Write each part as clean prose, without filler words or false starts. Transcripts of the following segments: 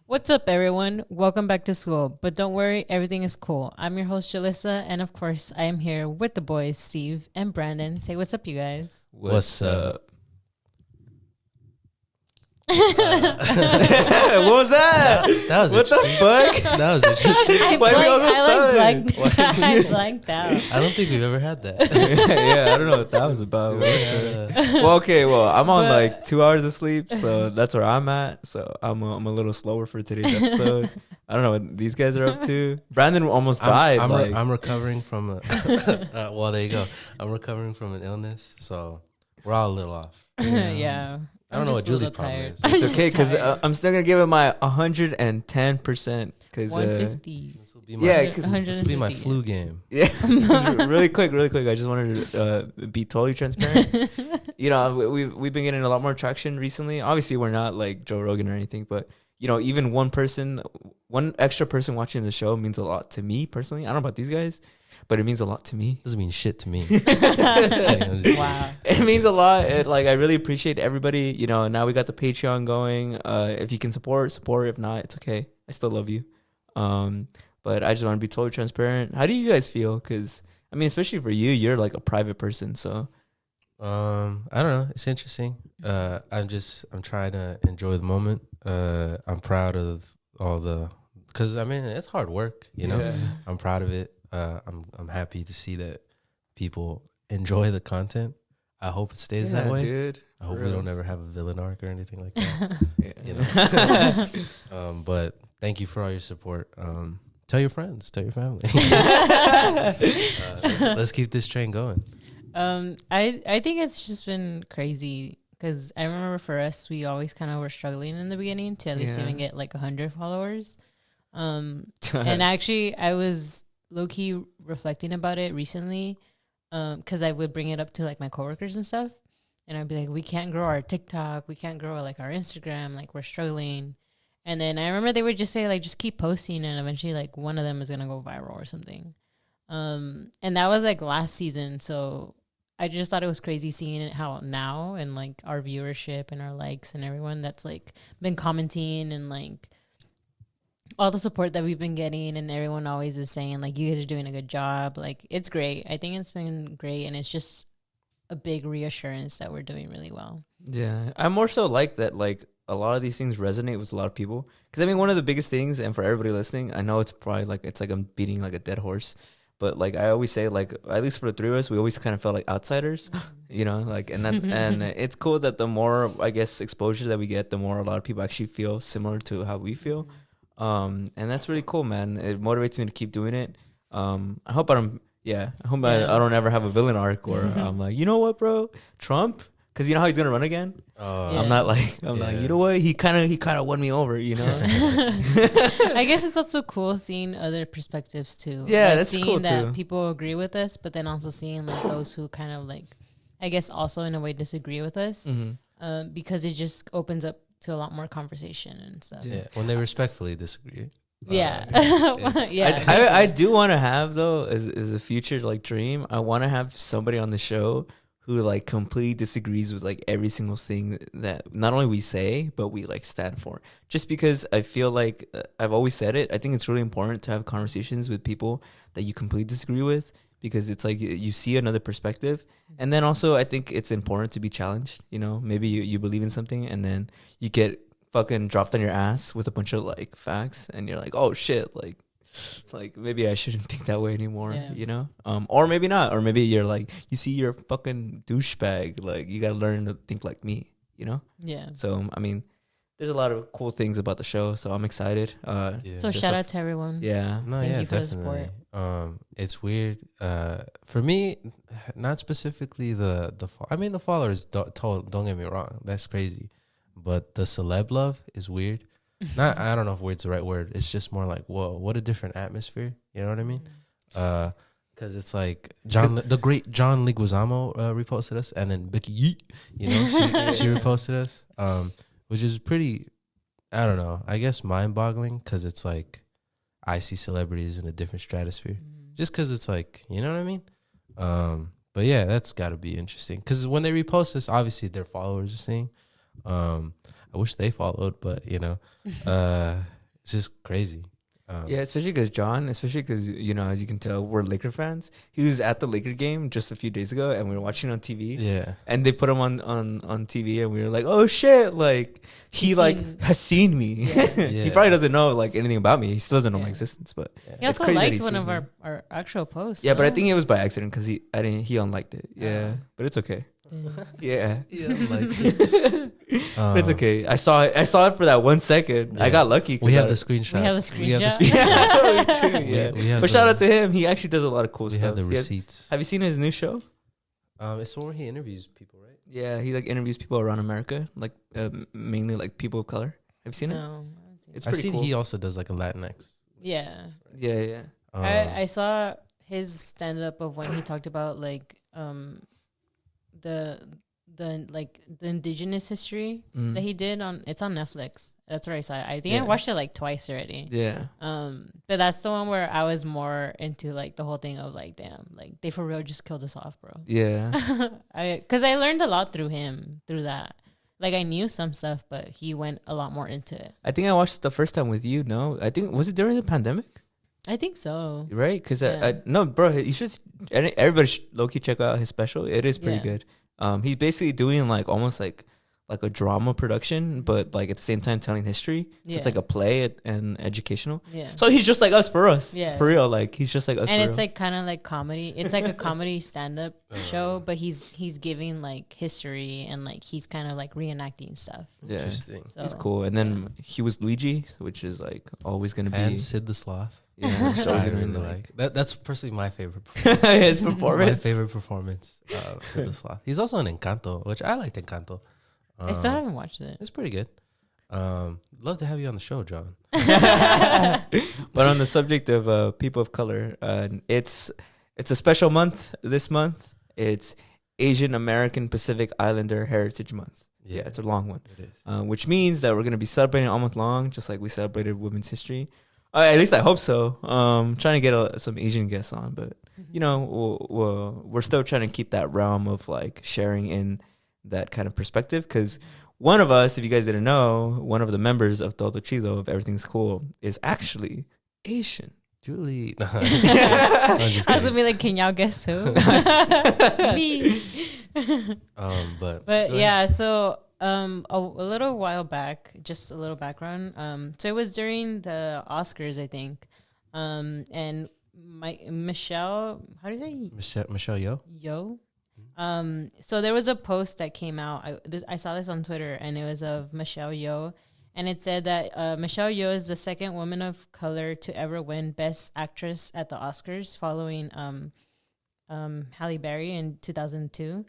What's up, everyone? Welcome back to school. But don't worry, everything is cool. I'm your host, Jalissa, and of course, I am here with the boys, Steve and Brandon. Say what's up, you guys. What's up? What was that? That was what the fuck? That was interesting. I blanked out. I don't think we've ever had that. Yeah, I don't know what that was about. Well, I'm on like 2 hours of sleep, so that's where I'm at. So I'm a little slower for today's episode. I don't know what these guys are up to. Brandon almost died. I'm recovering from a. Well, there you go. I'm recovering from an illness, so we're all a little off. Yeah. I don't know what Julie's problem is. It's okay because I'm still gonna give it my 110%. Because 150. This will be my flu game. Yeah, really quick. I just wanted to be totally transparent. You know, we've been getting a lot more traction recently. Obviously, we're not like Joe Rogan or anything, but you know, even one extra person watching the show means a lot to me personally. I don't know about these guys, but it means a lot to me. Doesn't mean shit to me. Wow. It means a lot. I really appreciate everybody. You know, now we got the Patreon going. If you can support. If not, it's okay. I still love you. But I just want to be totally transparent. How do you guys feel? Because I mean, especially for you, you're like a private person. So, I don't know. It's interesting. I'm trying to enjoy the moment. I'm proud of because I mean, it's hard work, you know. Yeah. I'm proud of it. I'm happy to see that people enjoy the content. I hope it stays that way, dude. I hope we don't ever have a villain arc or anything like that. You know. But thank you for all your support. Tell your friends, tell your family. Let's keep this train going. I think it's just been crazy because I remember for us, we always kind of were struggling in the beginning to at least even get like 100 followers. And actually, I was low-key reflecting about it recently because I would bring it up to like my coworkers and stuff. And I'd be like, we can't grow our TikTok. We can't grow like our Instagram. Like we're struggling. And then I remember they would just say like, just keep posting. And eventually like one of them is going to go viral or something. And that was like last season. So I just thought it was crazy seeing it how now and like our viewership and our likes and everyone that's like been commenting and like all the support that we've been getting, and everyone always is saying like, you guys are doing a good job. Like it's great. I think it's been great. And it's just a big reassurance that we're doing really well. Yeah. I more so like that, like a lot of these things resonate with a lot of people. Because I mean, one of the biggest things, and for everybody listening, I know it's probably like, it's like I'm beating like a dead horse. But like I always say, like at least for the three of us, we always kind of felt like outsiders, you know. Like and it's cool that the more I guess exposure that we get, the more a lot of people actually feel similar to how we feel, and that's really cool, man. It motivates me to keep doing it. I hope I don't. Yeah, I hope I don't ever have a villain arc where I'm like, you know what, bro, Trump. Because you know how he's gonna run again. I'm not like you know what, he kind of won me over, you know. I guess it's also cool seeing other perspectives too. Yeah, like that's seeing cool that too. People agree with us, but then also seeing like those who kind of like, I guess also in a way disagree with us, because it just opens up to a lot more conversation and stuff. Yeah, when they respectfully disagree. Yeah. I do want to have though as a future like dream. I want to have somebody on the show who like completely disagrees with like every single thing that not only we say but we like stand for. Just because I feel like I've always said it. I think it's really important to have conversations with people that you completely disagree with, because it's like you see another perspective. And then also I think it's important to be challenged. You know, maybe you believe in something and then you get fucking dropped on your ass with a bunch of like facts and you're like, oh shit, like maybe I shouldn't think that way anymore, you know? Or maybe not. Or maybe you're like, you see, you're a fucking douchebag. Like, you got to learn to think like me, you know? Yeah. So, I mean, there's a lot of cool things about the show, so I'm excited. So shout out to everyone. Yeah. No, Thank you for definitely. the support. It's weird. For me, not specifically the I mean, the followers, don't get me wrong. That's crazy. But the celeb love is weird. I don't know if weird's the right word. It's just more like, whoa, what a different atmosphere. You know what I mean? Because it's like the great John Leguizamo reposted us, and then Becky Yeet, you know, she reposted us, which is pretty, I don't know, I guess mind-boggling, because it's like I see celebrities in a different stratosphere, just because it's like, you know what I mean? But yeah, that's got to be interesting, because when they repost us, obviously their followers are seeing. I wish they followed, but it's just crazy. Yeah, especially because you know, as you can tell, we're Laker fans. He was at the Laker game just a few days ago, and we were watching on TV. Yeah, and they put him on TV, and we were like, "Oh shit!" Like he has seen me. Yeah. He probably doesn't know like anything about me. He still doesn't know my existence. But he also liked one of our actual posts. Yeah, but I think it was by accident because he unliked it. Yeah, but it's okay. Yeah, but it's okay. I saw it for that 1 second. Yeah. I got lucky. We have the screenshot. We have a screenshot. Yeah, we too. Yeah. We have but shout out to him. He actually does a lot of cool stuff. We have the receipts. Have you seen his new show? It's the one where he interviews people, right? Yeah, he like interviews people around America, like mainly like people of color. Have you seen it? No, I haven't seen it. It's I've pretty seen cool. he also does like a Latinx. Yeah. Yeah. I saw his stand up of when he talked about like the indigenous history that he did on Netflix. That's where I saw it. I think I watched it like twice already. Yeah. But that's the one where I was more into like the whole thing of like, damn, like they for real just killed us off, bro. Yeah. Because I learned a lot through that. Like I knew some stuff, but he went a lot more into it. I think I watched it the first time with you. No, I think was it during the pandemic? I think so. Right? Because no, bro, you should. Everybody should low-key check out his special. It is pretty good. He's basically doing like almost like a drama production, but like at the same time telling history. So it's like a play and educational. Yeah. So he's just like us for us. Yeah. For real. Like he's just like us. And it's like kind of like comedy. It's like a comedy stand-up show, but he's giving like history and like he's kind of like reenacting stuff. Yeah. Interesting. So, he's cool. And then he was Luigi, which is like always gonna be. And Sid the Sloth. Yeah, I really like that. That's personally my favorite performance. His performance. My favorite performance. Sid the Sloth. He's also in Encanto, which I liked Encanto. I still haven't watched it. It's pretty good. Love to have you on the show, John. But on the subject of people of color, it's a special month this month. It's Asian American Pacific Islander Heritage Month. Yeah, it's a long one. It is. Which means that we're going to be celebrating all month long, just like we celebrated Women's History. At least I hope so. Trying to get some Asian guests on, but you know, we're still trying to keep that realm of like sharing in that kind of perspective. Because one of us, if you guys didn't know, one of the members of Todo Chido of Everything's Cool is actually Asian. Julie. No, I was gonna be like, can y'all guess who? Me. But yeah, so a little while back, just a little background. So it was during the Oscars, I think. And Michelle, how do you say? Michelle Yeoh. Yeoh. So there was a post that came out. I saw this on Twitter, and it was of Michelle Yeoh, and it said that Michelle Yeoh is the second woman of color to ever win Best Actress at the Oscars, following Halle Berry in 2002.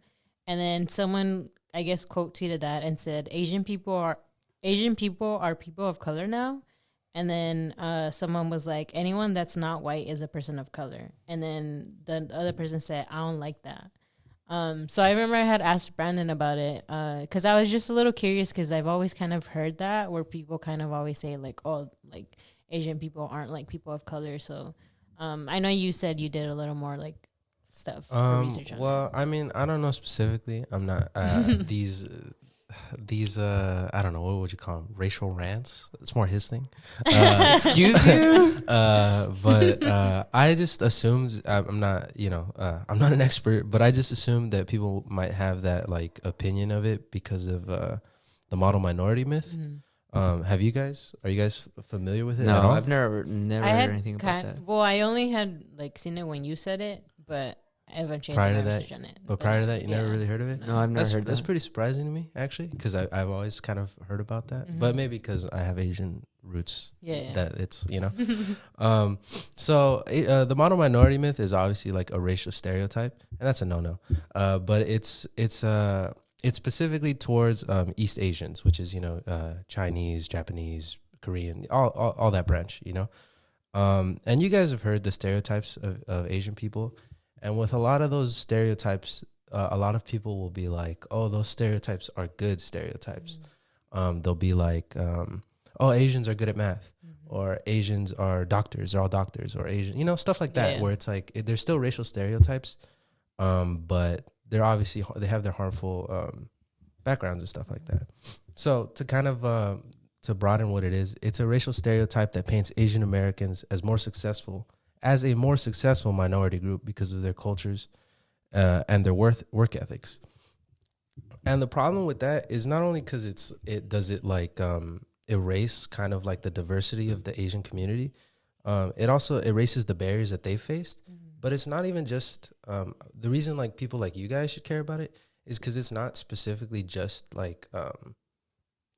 And then someone, I guess, quote tweeted that and said, Asian people are people of color now. And then someone was like, anyone that's not white is a person of color. And then the other person said, I don't like that. So I remember I had asked Brandon about it because I was just a little curious because I've always kind of heard that where people kind of always say like, oh, like Asian people aren't like people of color. So I know you said you did a little more like stuff research on well, I mean, I don't know specifically. I'm not these I don't know, what would you call them, racial rants. It's more his thing. Excuse you. But I just assumed, I'm not I'm not an expert, but I just assumed that people might have that like opinion of it because of the model minority myth. Are you guys familiar with it? No, at all? I've never heard anything about that. Well, I only had like seen it when you said it, but I haven't prior to research on it. But prior to that, you never really heard of it? No, I've never heard that. That's pretty surprising to me, actually, because I've always kind of heard about that. But maybe because I have Asian roots, that it's, So the model minority myth is obviously like a racial stereotype, and that's a no-no. But it's specifically towards East Asians, which is, Chinese, Japanese, Korean, all that branch, And you guys have heard the stereotypes of Asian people. And with a lot of those stereotypes, a lot of people will be like, oh, those stereotypes are good stereotypes. They'll be like, oh, Asians are good at math, or Asians are doctors, they're all doctors, or Asian, stuff like that, where it's like, there's still racial stereotypes, but they're obviously, they have their harmful backgrounds and stuff like that. So to kind of to broaden what it is, it's a racial stereotype that paints Asian Americans as a more successful minority group because of their cultures and their work ethics. And the problem with that is not only because it does like erase kind of like the diversity of the Asian community, it also erases the barriers that they faced. But it's not even just the reason like people like you guys should care about it is because it's not specifically just like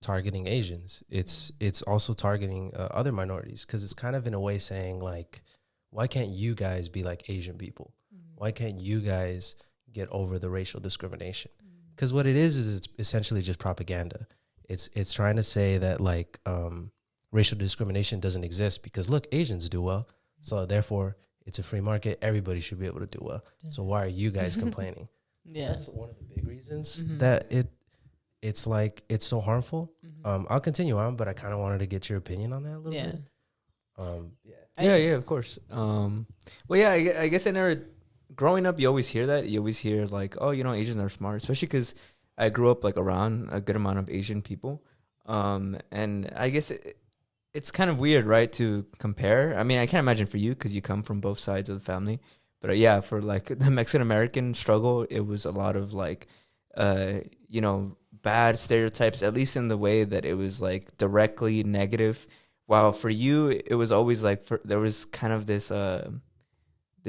targeting Asians. It's also targeting other minorities, because it's kind of in a way saying like, why can't you guys be like Asian people? Why can't you guys get over the racial discrimination? Because what it is it's essentially just propaganda. It's trying to say that like racial discrimination doesn't exist because look, Asians do well, so therefore it's a free market. Everybody should be able to do well. So why are you guys complaining? That's one of the big reasons that it's like it's so harmful. I'll continue on, but I kind of wanted to get your opinion on that a little bit. Of course. Well, yeah, I guess I never. Growing up, you always hear that. You always hear like, oh, you know, Asians are smart, especially because I grew up like around a good amount of Asian people. And I guess it's kind of weird, right, to compare. I mean, I can't imagine for you because you come from both sides of the family. But yeah, for like the Mexican American struggle, it was a lot of like, you know, bad stereotypes, at least in the way that it was like directly negative. While for you, it was always like there was kind of this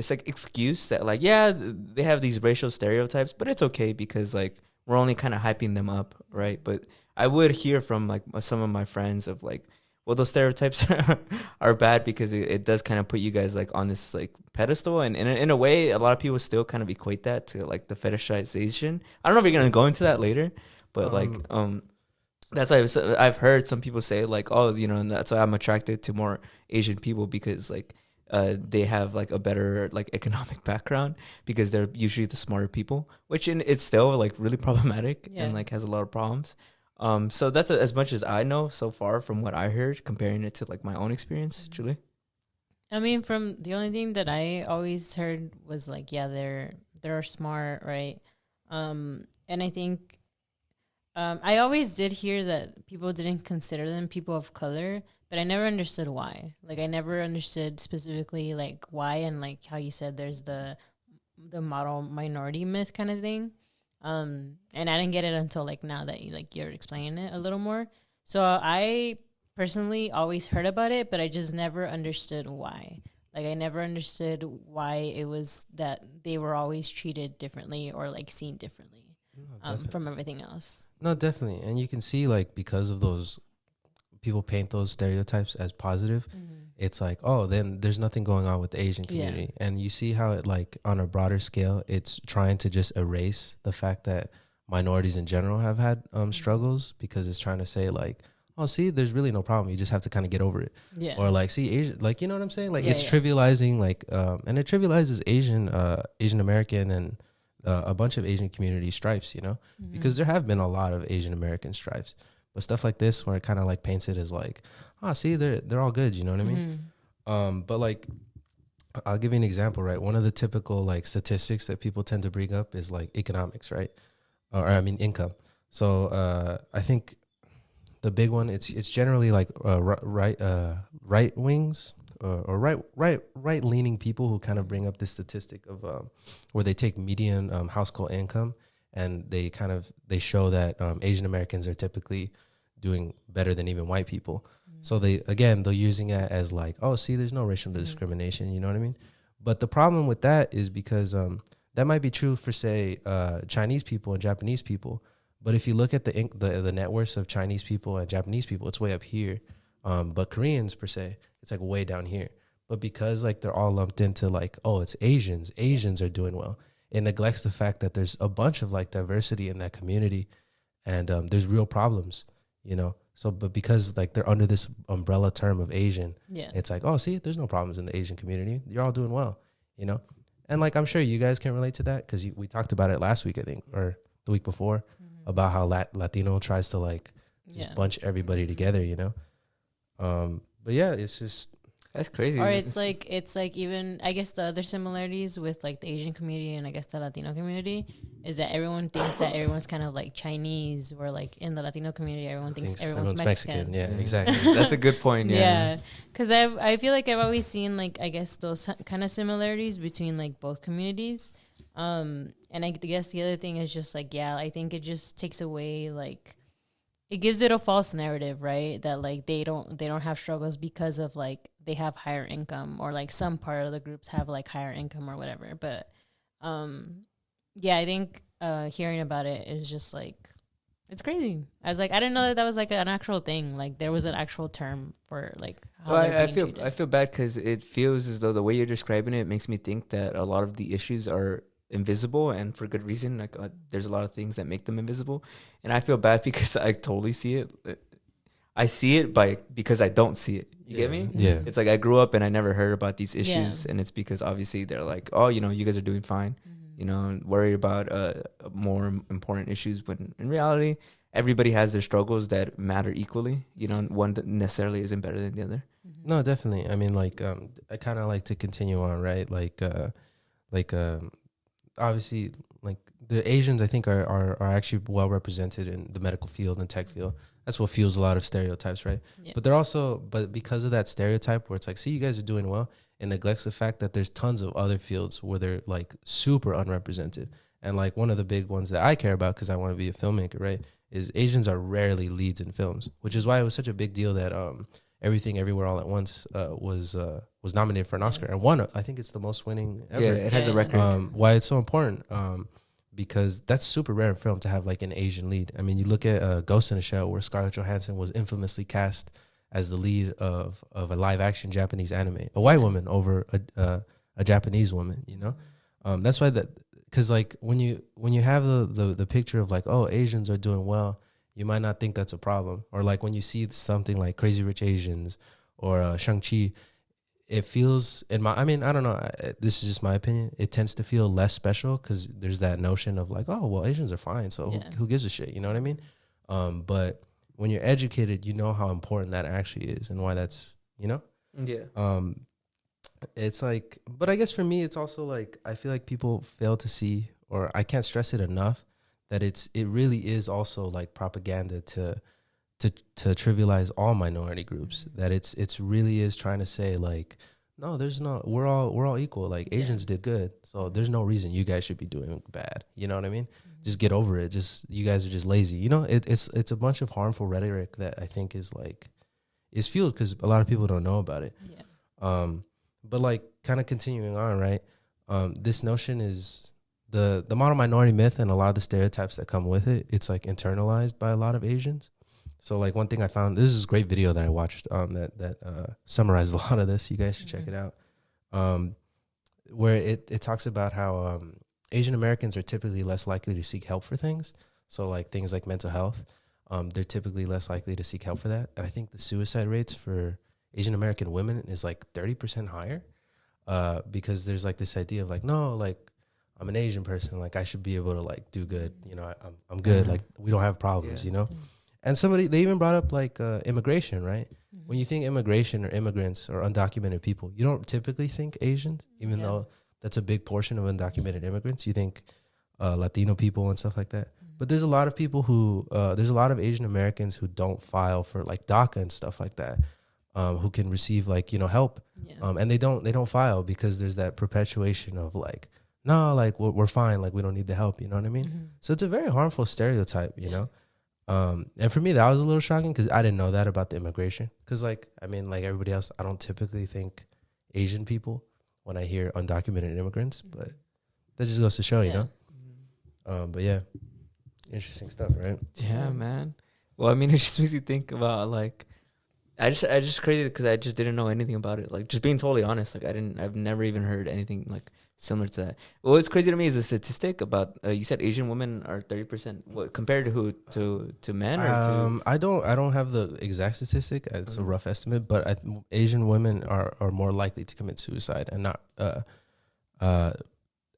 like excuse that like, yeah, they have these racial stereotypes, but it's okay because like we're only kind of hyping them up, right? But I would hear from like some of my friends of like, well, those stereotypes are bad because it does kind of put you guys like on this like pedestal, and in a way, a lot of people still kind of equate that to like the fetishization. I don't know if you're gonna go into that later, but that's why I've heard some people say like, oh, you know, and that's why I'm attracted to more Asian people because like they have like a better like economic background because they're usually the smarter people, which it's still like really problematic and like has a lot of problems. So that's as much as I know so far from what I heard, comparing it to like my own experience. Julie? I mean, from the only thing that I always heard was like, yeah, they're smart, right? And I think I always did hear that people didn't consider them people of color, but I never understood why. Like, I never understood specifically like why, and like how you said there's the model minority myth kind of thing. And I didn't get it until like now that you're explaining it a little more. So I personally always heard about it, but I just never understood why. Like, I never understood why it was that they were always treated differently or like seen differently from everything else. No, definitely. And you can see like because of those, people paint those stereotypes as positive. It's like, oh, then there's nothing going on with the Asian community. And you see how it like on a broader scale, it's trying to just erase the fact that minorities in general have had struggles, because it's trying to say like, oh, see, there's really no problem. You just have to kind of get over it. Yeah. Or like, see, Asian, like, you know what I'm saying? Like it's trivializing like, and it trivializes Asian American and a bunch of Asian community stripes, you know, because there have been a lot of Asian American stripes. But stuff like this, where it kind of like paints it as like, oh, see, they're all good. You know what I mean? But like, I'll give you an example, right? One of the typical like statistics that people tend to bring up is like economics, right? Or I mean income. So I think the big one, it's generally like right wings or right leaning people who kind of bring up this statistic of where they take median household income. And they show that Asian Americans are typically doing better than even white people. So they're using it as like, oh, see, there's no racial discrimination. You know what I mean? But the problem with that is because that might be true for, say, Chinese people and Japanese people. But if you look at the net worths of Chinese people and Japanese people, it's way up here. But Koreans, per se, it's like way down here. But because like they're all lumped into like, oh, it's Asians are doing well. It neglects the fact that there's a bunch of like diversity in that community, and there's real problems, you know. So, but because like they're under this umbrella term of Asian, it's like, oh, see, there's no problems in the Asian community. You're all doing well, you know. And like, I'm sure you guys can relate to that because we talked about it last week, I think, or the week before, about how Latino tries to like just bunch everybody together, you know. But yeah, it's just. That's crazy. Or it's like even I guess the other similarities with like the Asian community and I guess the Latino community is that everyone thinks that everyone's kind of like Chinese, or like in the Latino community everyone thinks everyone's Mexican. Yeah, exactly. That's a good point. Yeah, because I feel like I've always seen like I guess those kind of similarities between like both communities. And I guess the other thing is just like, yeah, I think it just takes away like, it gives it a false narrative, right? That like they don't have struggles because of like they have higher income, or like some part of the groups have like higher income or whatever. But yeah, I think hearing about it is just like, it's crazy. I was like, I didn't know that was like an actual thing. Like there was an actual term for like how I feel bad because it feels as though the way you're describing it makes me think that a lot of the issues are invisible, and for good reason. Like there's a lot of things that make them invisible, and I feel bad because I totally see it. I see it because I don't see it. You get me? Yeah. It's like I grew up and I never heard about these issues, and it's because obviously they're like, oh, you know, you guys are doing fine. You know, worry about more important issues, when in reality, everybody has their struggles that matter equally. You know, one that necessarily isn't better than the other. No, definitely. I mean, like, I kind of like to continue on, right? Obviously, like the Asians, I think are actually well represented in the medical field and tech field. That's what fuels a lot of stereotypes, right? Yeah. But because of that stereotype where it's like, see, you guys are doing well, it neglects the fact that there's tons of other fields where they're like super unrepresented. And like one of the big ones that I care about, because I want to be a filmmaker, right, is Asians are rarely leads in films, which is why it was such a big deal that Everything Everywhere All at Once was nominated for an Oscar and won. I think it's the most winning ever. Yeah, it has a record. Why it's so important? Because that's super rare in film to have like an Asian lead. I mean, you look at Ghost in the Shell, where Scarlett Johansson was infamously cast as the lead of a live action Japanese anime, a white woman over a Japanese woman. You know, that's why because like when you have the picture of like, oh, Asians are doing well, you might not think that's a problem. Or like when you see something like Crazy Rich Asians or Shang-Chi, it feels, I don't know, this is just my opinion, it tends to feel less special because there's that notion of like, oh, well, Asians are fine, so who gives a shit, you know what I mean? But when you're educated, you know how important that actually is and why that's, you know? Yeah. It's like, but I guess for me, it's also like, I feel like people fail to see, or I can't stress it enough, that it really is also like propaganda to trivialize all minority groups. That it's really is trying to say like, no, we're all equal. Like Asians did good, so there's no reason you guys should be doing bad. You know what I mean? Just get over it. Just, you guys are just lazy. You know, it's a bunch of harmful rhetoric that I think is fueled because a lot of people don't know about it. Yeah. But like kind of continuing on, right? This notion is the model minority myth and a lot of the stereotypes that come with it. It's like internalized by a lot of Asians. So like one thing I found, this is a great video that I watched that summarized a lot of this. You guys should check it out. Where it talks about how Asian Americans are typically less likely to seek help for things. So like things like mental health, they're typically less likely to seek help for that. And I think the suicide rates for Asian American women is like 30% higher because there's like this idea of like, no, like I'm an Asian person, like I should be able to like do good. You know, I'm good. Like we don't have problems, you know? And they even brought up like immigration, right? Mm-hmm. When you think immigration or immigrants or undocumented people, you don't typically think Asians, even though that's a big portion of undocumented immigrants. You think Latino people and stuff like that. Mm-hmm. But there's a lot of people there's a lot of Asian Americans who don't file for like DACA and stuff like that, who can receive like, you know, help. Yeah. And they don't file because there's that perpetuation of like, no, like we're fine. Like we don't need the help. You know what I mean? Mm-hmm. So it's a very harmful stereotype, you know? And for me, that was a little shocking because I didn't know that about the immigration. Because, like, I mean, like everybody else, I don't typically think Asian people when I hear undocumented immigrants. But that just goes to show, you know? But yeah, interesting stuff, right? Yeah, man. Well, I mean, it just makes you think about, like, I just crazy because I just didn't know anything about it. Like, just being totally honest, like, I've never even heard anything, like, similar to that. What's crazy to me is the statistic about you said Asian women are 30%. What compared to who? To men or to? I don't have the exact statistic. It's a rough estimate, but Asian women are more likely to commit suicide and not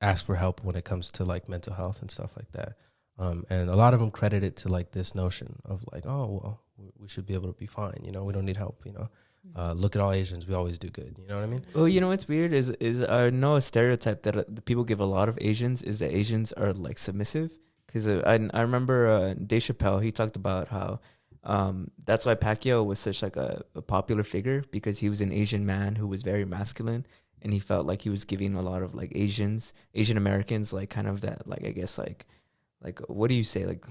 ask for help when it comes to like mental health and stuff like that. And a lot of them credit it to like this notion of like, oh well, we should be able to be fine. You know, we don't need help. You know, look at all Asians, we always do good. You know what I mean? Well, you know what's weird is I know a stereotype that the people give a lot of Asians is that Asians are like submissive. Because I remember Dave Chappelle, he talked about how that's why Pacquiao was such like a popular figure, because he was an Asian man who was very masculine, and he felt like he was giving a lot of like Asian Americans like kind of that, like I guess like what do you say, like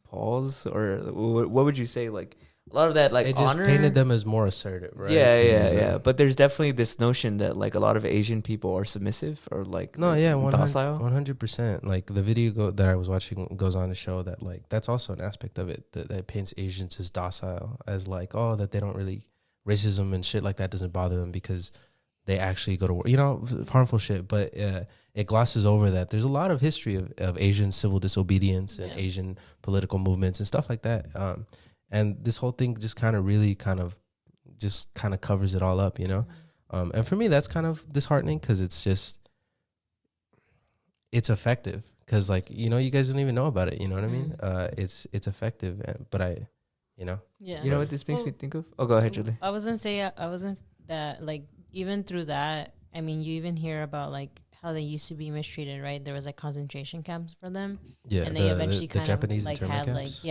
pause, or what would you say, like a lot of that like it just honor painted them as more assertive, right? Yeah. But there's definitely this notion that like a lot of Asian people are submissive or like docile. 100%. Like the video that I was watching goes on to show that like that's also an aspect of it that paints Asians as docile, as like that they don't really, racism and shit like that doesn't bother them because they actually go to work, harmful shit. But it glosses over that there's a lot of history of Asian civil disobedience and Asian political movements and stuff like that. And this whole thing just kind of really covers it all up, and for me, that's kind of disheartening because it's effective. Because like, you guys don't even know about it. You know what I mean? It's effective, but Yeah. You know what this makes me think of? Oh, go ahead, Julie. I was gonna say that like even through that, I mean, you even hear about like how they used to be mistreated, right? There was like concentration camps for them. Yeah. And they eventually kind of Japanese like had camps.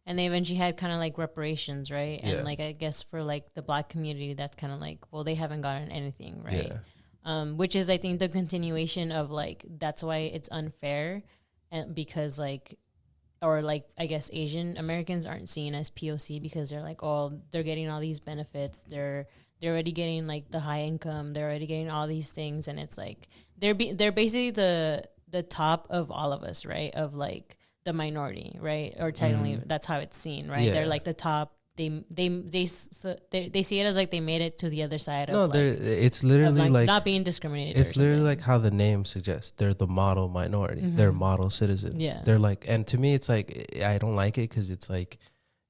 And they eventually had kind of like reparations, right? And like I guess for like the Black community, that's kind of like, well, they haven't gotten anything, right? Yeah. Which is, I think, the continuation of like, that's why it's unfair, and because like, or like I guess Asian Americans aren't seen as POC because they're like, oh, they're getting all these benefits, they're already getting like the high income, they're already getting all these things, and it's like they're basically the top of all of us, right? Of like the minority, right? Or technically that's how it's seen, right? They're like the top. They see it as like they made it to the other side. No, of like, it's literally like not being discriminated. It's literally like how the name suggests. They're the model minority. They're model citizens. Yeah. They're like, and to me, it's like I don't like it because it's like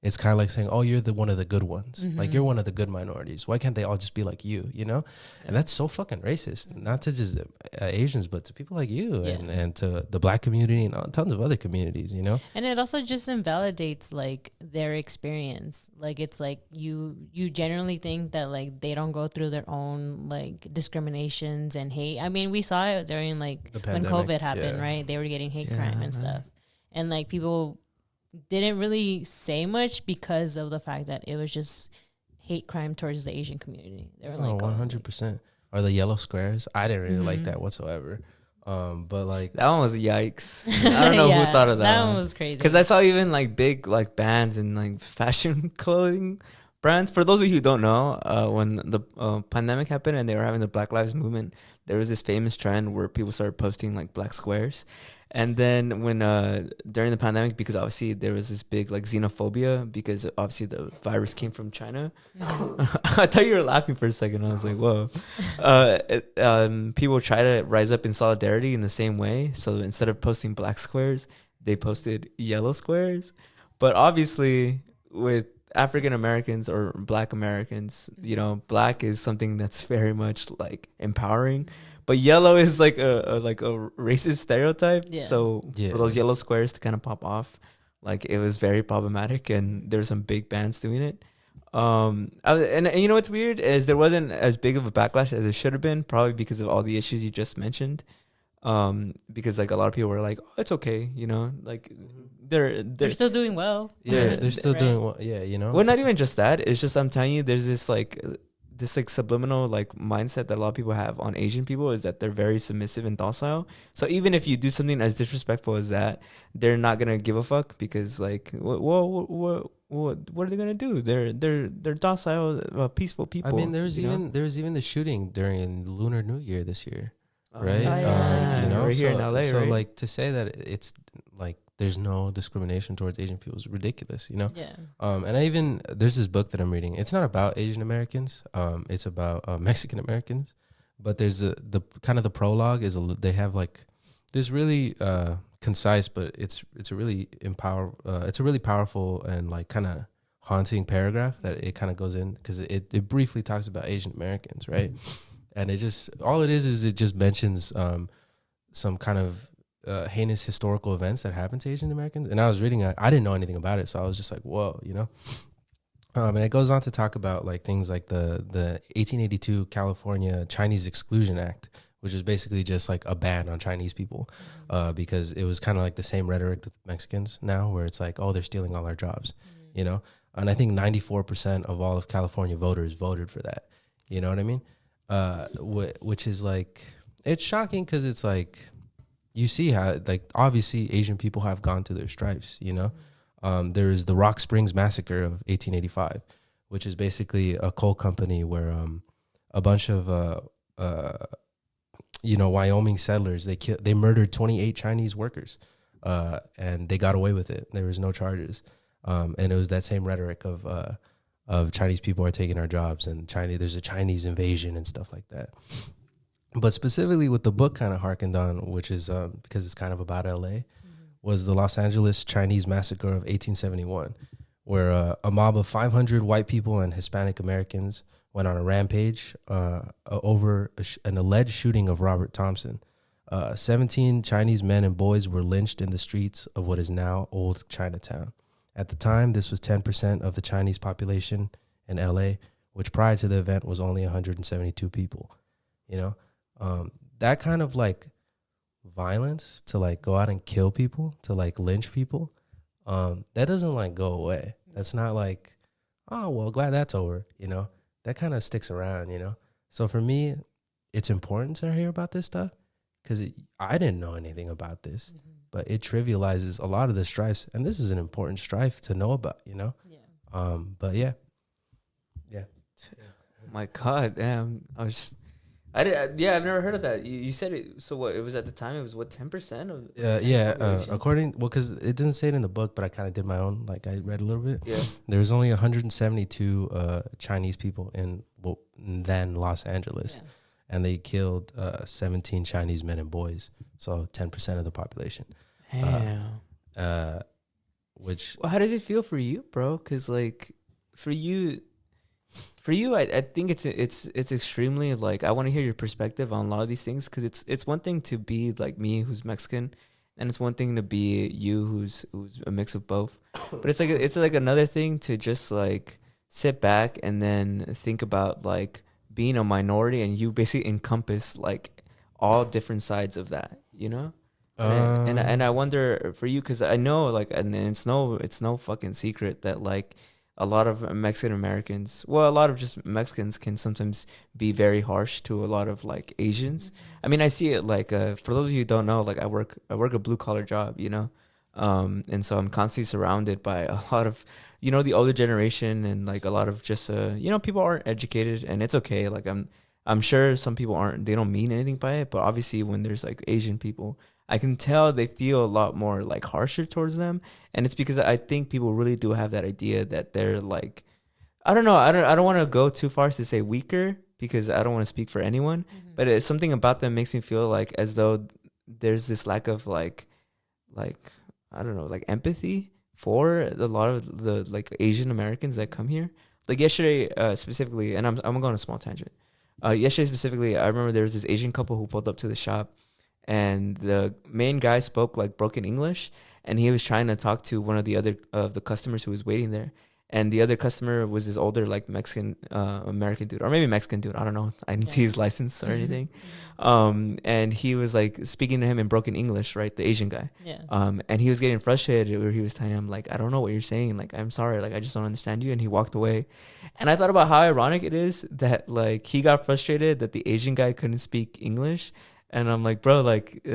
it's kind of like saying, oh, you're one of the good ones. Like, you're one of the good minorities. Why can't they all just be like you, And that's so fucking racist. Not to just Asians, but to people like you and to the Black community and tons of other communities, And it also just invalidates, like, their experience. Like, it's like you generally think that, like, they don't go through their own, like, discriminations and hate. I mean, we saw it during, like, when COVID happened, right? They were getting hate crime and stuff. And, like, people didn't really say much because of the fact that it was just hate crime towards the Asian community. They were like, 100%. Or the yellow squares. I didn't really like that whatsoever. But like that one was yikes. I don't know who thought of that. That one was crazy. Because I saw even like big like bands and like fashion clothing brands. For those of you who don't know, when the pandemic happened and they were having the Black Lives Movement, there was this famous trend where people started posting like black squares. And then when during the pandemic, because obviously there was this big like xenophobia because obviously the virus came from China. I thought you were laughing for a second. I was like, whoa. People try to rise up in solidarity in the same way. So instead of posting black squares, they posted yellow squares. But obviously with African Americans or Black Americans, black is something that's very much like empowering. But yellow is like a racist stereotype. Yeah. So for those yellow squares to kind of pop off, like it was very problematic, and there's some big bands doing it. And you know what's weird is there wasn't as big of a backlash as it should have been, probably because of all the issues you just mentioned. Because like a lot of people were like, oh, it's okay, like they're still doing well. Yeah, they're still doing well. Yeah, Well, not even just that. It's just I'm telling you, there's this like subliminal like mindset that a lot of people have on Asian people is that they're very submissive and docile. So even if you do something as disrespectful as that, they're not gonna give a fuck because like, what are they gonna do? They're docile, peaceful people. I mean, there was even the shooting during Lunar New Year this year, right? Right here in LA, so right? like to say that it's like there's no discrimination towards Asian people is ridiculous, Yeah. And there's this book that I'm reading. It's not about Asian Americans. It's about Mexican Americans. But there's the kind of the prologue is they have like this really concise, but it's a really powerful and like kind of haunting paragraph that it kind of goes in because it briefly talks about Asian Americans, right? And it just mentions some kind of heinous historical events that happened to Asian Americans. And I was reading, I didn't know anything about it, so I was just like, whoa, And it goes on to talk about like things like the 1882 California Chinese Exclusion Act, which is basically just like a ban on Chinese people, because it was kind of like the same rhetoric with Mexicans now, where it's like, oh, they're stealing all our jobs, you know? And I think 94% of all of California voters voted for that. You know what I mean? Which is like, it's shocking because it's like, you see how, like, obviously Asian people have gone through their stripes, you know? There's the Rock Springs Massacre of 1885, which is basically a coal company where a bunch of, Wyoming settlers, they murdered 28 Chinese workers, and they got away with it. There was no charges. And it was that same rhetoric of Chinese people are taking our jobs, and there's a Chinese invasion and stuff like that. But specifically what the book kind of harkened on, which is because it's kind of about LA, was the Los Angeles Chinese Massacre of 1871, where a mob of 500 white people and Hispanic Americans went on a rampage over an alleged shooting of Robert Thompson. 17 Chinese men and boys were lynched in the streets of what is now Old Chinatown. At the time, this was 10% of the Chinese population in LA, which prior to the event was only 172 people. You know, that kind of like violence to like go out and kill people, to like lynch people, that doesn't like go away. That's not like, oh, well, glad that's over, you know? That kind of sticks around, you know? So for me, it's important to hear about this stuff because I didn't know anything about this, but it trivializes a lot of the strifes, and this is an important strife to know about, you know? Yeah. But yeah. Oh my God, damn! I've never heard of that. You said it. So what? It was at the time. It was what, 10% of? According, because it didn't say it in the book, but I kind of did my own. Like I read a little bit. Yeah. There was only 172 Chinese people in then Los Angeles, and they killed 17 Chinese men and boys. So 10% of the population. Damn. Which? Well, how does it feel for you, bro? Because like, for you, I think it's extremely like, I want to hear your perspective on a lot of these things, because it's one thing to be like me, who's Mexican, and it's one thing to be you, who's a mix of both. But it's like another thing to just like sit back and then think about like being a minority, and you basically encompass like all different sides of that, you know. And I wonder for you, because I know like, and it's no fucking secret that like, a lot of Mexican Americans, well, a lot of just Mexicans can sometimes be very harsh to a lot of like Asians. I mean, I see it like, for those of you who don't know, like I work a blue collar job, you know? And so I'm constantly surrounded by a lot of, you know, the older generation, and like a lot of just, you know, people aren't educated, and it's okay. Like I'm sure some people they don't mean anything by it, but obviously when there's like Asian people, I can tell they feel a lot more like harsher towards them. And it's because I think people really do have that idea that they're like, I don't know. I don't want to go too far as to say weaker, because I don't want to speak for anyone, but it's something about them makes me feel like as though there's this lack of like, I don't know, like empathy for a lot of the like Asian Americans that come here. Like yesterday, specifically, and I'm going on a small tangent. Yesterday specifically, I remember there was this Asian couple who pulled up to the shop, and the main guy spoke like broken English, and he was trying to talk to one of the other of the customers who was waiting there. And the other customer was this older like Mexican American dude, or maybe Mexican dude, I don't know. I didn't see his license or anything. And he was like speaking to him in broken English, right? The Asian guy. Yeah. And he was getting frustrated, where he was telling him like, I don't know what you're saying. Like, I'm sorry. Like, I just don't understand you. And he walked away. And I thought about how ironic it is that like he got frustrated that the Asian guy couldn't speak English. And I'm like, bro, like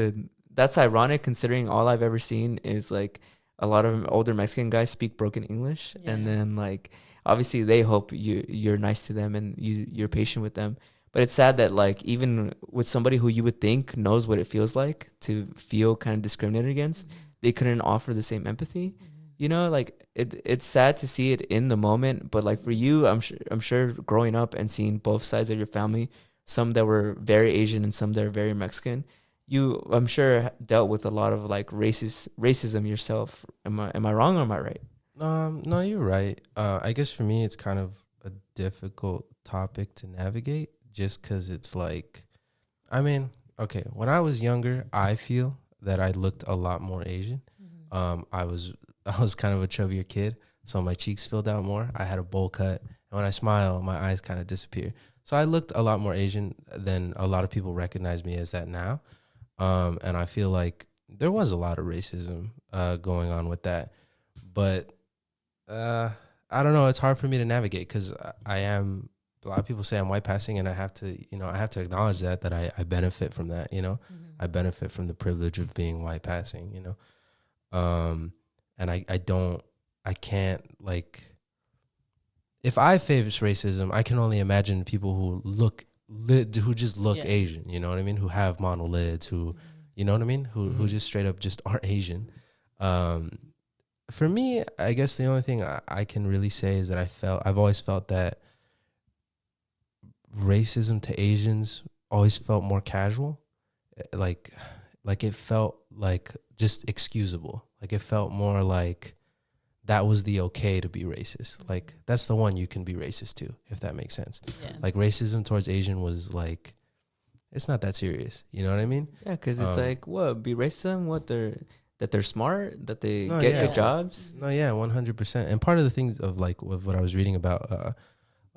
that's ironic, considering all I've ever seen is like a lot of older Mexican guys speak broken English. Yeah. And then like, obviously they hope you're nice to them and you're patient with them. But it's sad that like, even with somebody who you would think knows what it feels like to feel kind of discriminated against, they couldn't offer the same empathy. You know, like it's sad to see it in the moment. But like for you, I'm sure growing up and seeing both sides of your family, some that were very Asian and some that are very Mexican, you, I'm sure, dealt with a lot of like racism yourself. Am I wrong or am I right? No, you're right. I guess for me, it's kind of a difficult topic to navigate, just because it's like, I mean, okay, when I was younger, I feel that I looked a lot more Asian. I was kind of a chubbier kid, so my cheeks filled out more. I had a bowl cut, and when I smile, my eyes kind of disappear. So I looked a lot more Asian than a lot of people recognize me as that now. And I feel like there was a lot of racism going on with that. But I don't know. It's hard for me to navigate because I am. A lot of people say I'm white passing, and I have to acknowledge that I benefit from that. I benefit from the privilege of being white passing. And I can't like. If I face racism, I can only imagine people who just look Asian. You know what I mean? Who have monolids, who, you know what I mean? Who just straight up just aren't Asian. For me, I guess the only thing I can really say is that I've always felt that racism to Asians always felt more casual. Like it felt like just excusable. Like it felt more like that was the okay to be racist. Like that's the one you can be racist to, if that makes sense. Yeah. Like racism towards Asian was like, it's not that serious. You know what I mean? Yeah, because it's like, what, be racist? What, that they're smart, that they get good jobs? No, yeah, 100%. And part of the things of like with what I was reading about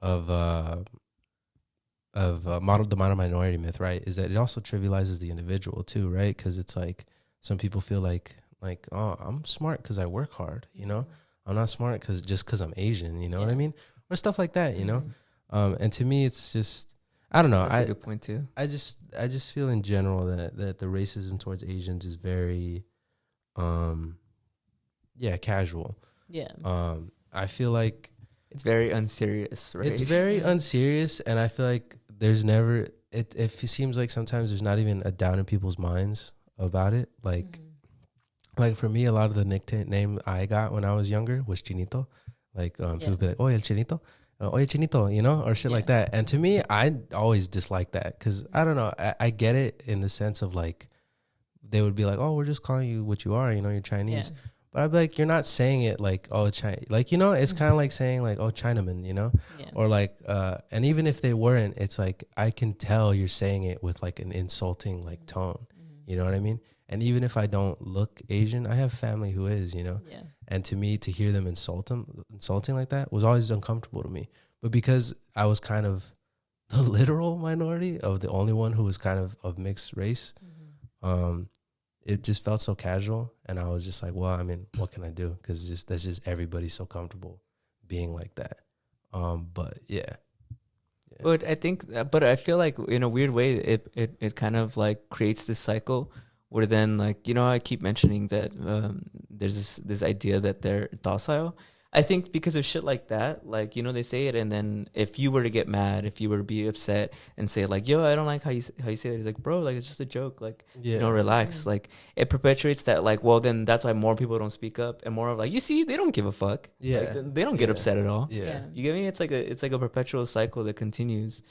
the model minority myth, right, is that it also trivializes the individual too, right? Because it's like some people feel like, oh, I'm smart because I work hard, I'm not smart because I'm Asian, you know what I mean? Or stuff like that, and to me, it's just, I don't know. That's a good point too. I just feel in general that the racism towards Asians is very, casual. Yeah. I feel like it's very unserious, right? It's very unserious, and I feel like there's never. It seems like sometimes there's not even a doubt in people's minds about it. Like for me, a lot of the nickname I got when I was younger was Chinito. Like people be like, "Oh, el Chinito." Oye Chinito, or shit like that. And to me, I always disliked that because I don't know. I get it in the sense of like, they would be like, "Oh, we're just calling you what you are, you're Chinese." Yeah. But I'd be like, you're not saying it like, "Oh, China," like, it's kind of like saying like, "Oh, Chinaman," or like, and even if they weren't, it's like, I can tell you're saying it with like an insulting like tone. You know what I mean? And even if I don't look Asian, I have family who is, Yeah. And to me, to hear them insulting like that was always uncomfortable to me. But because I was kind of the literal minority of the only one who was kind of mixed race, it just felt so casual. And I was just like, well, I mean, what can I do? Because that's just everybody's so comfortable being like that. But yeah. But I feel like in a weird way, it kind of like creates this cycle where then, like, I keep mentioning that there's this idea that they're docile. I think because of shit like that, like, they say it, and then if you were to get mad, if you were to be upset and say like, "Yo, I don't like how you say that," it's like, bro, like, it's just a joke, like, relax. Like, it perpetuates that, like, well, then that's why more people don't speak up, and more of like, you see, they don't give a fuck. Like, they don't get upset at all. You get me? It's like a perpetual cycle that continues.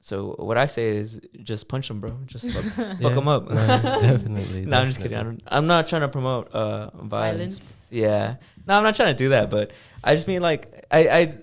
So what I say is just punch them, bro. Just fuck them up. No, definitely. No, I'm just kidding. I'm not trying to promote violence. Yeah. No, I'm not trying to do that. But I just mean, like, I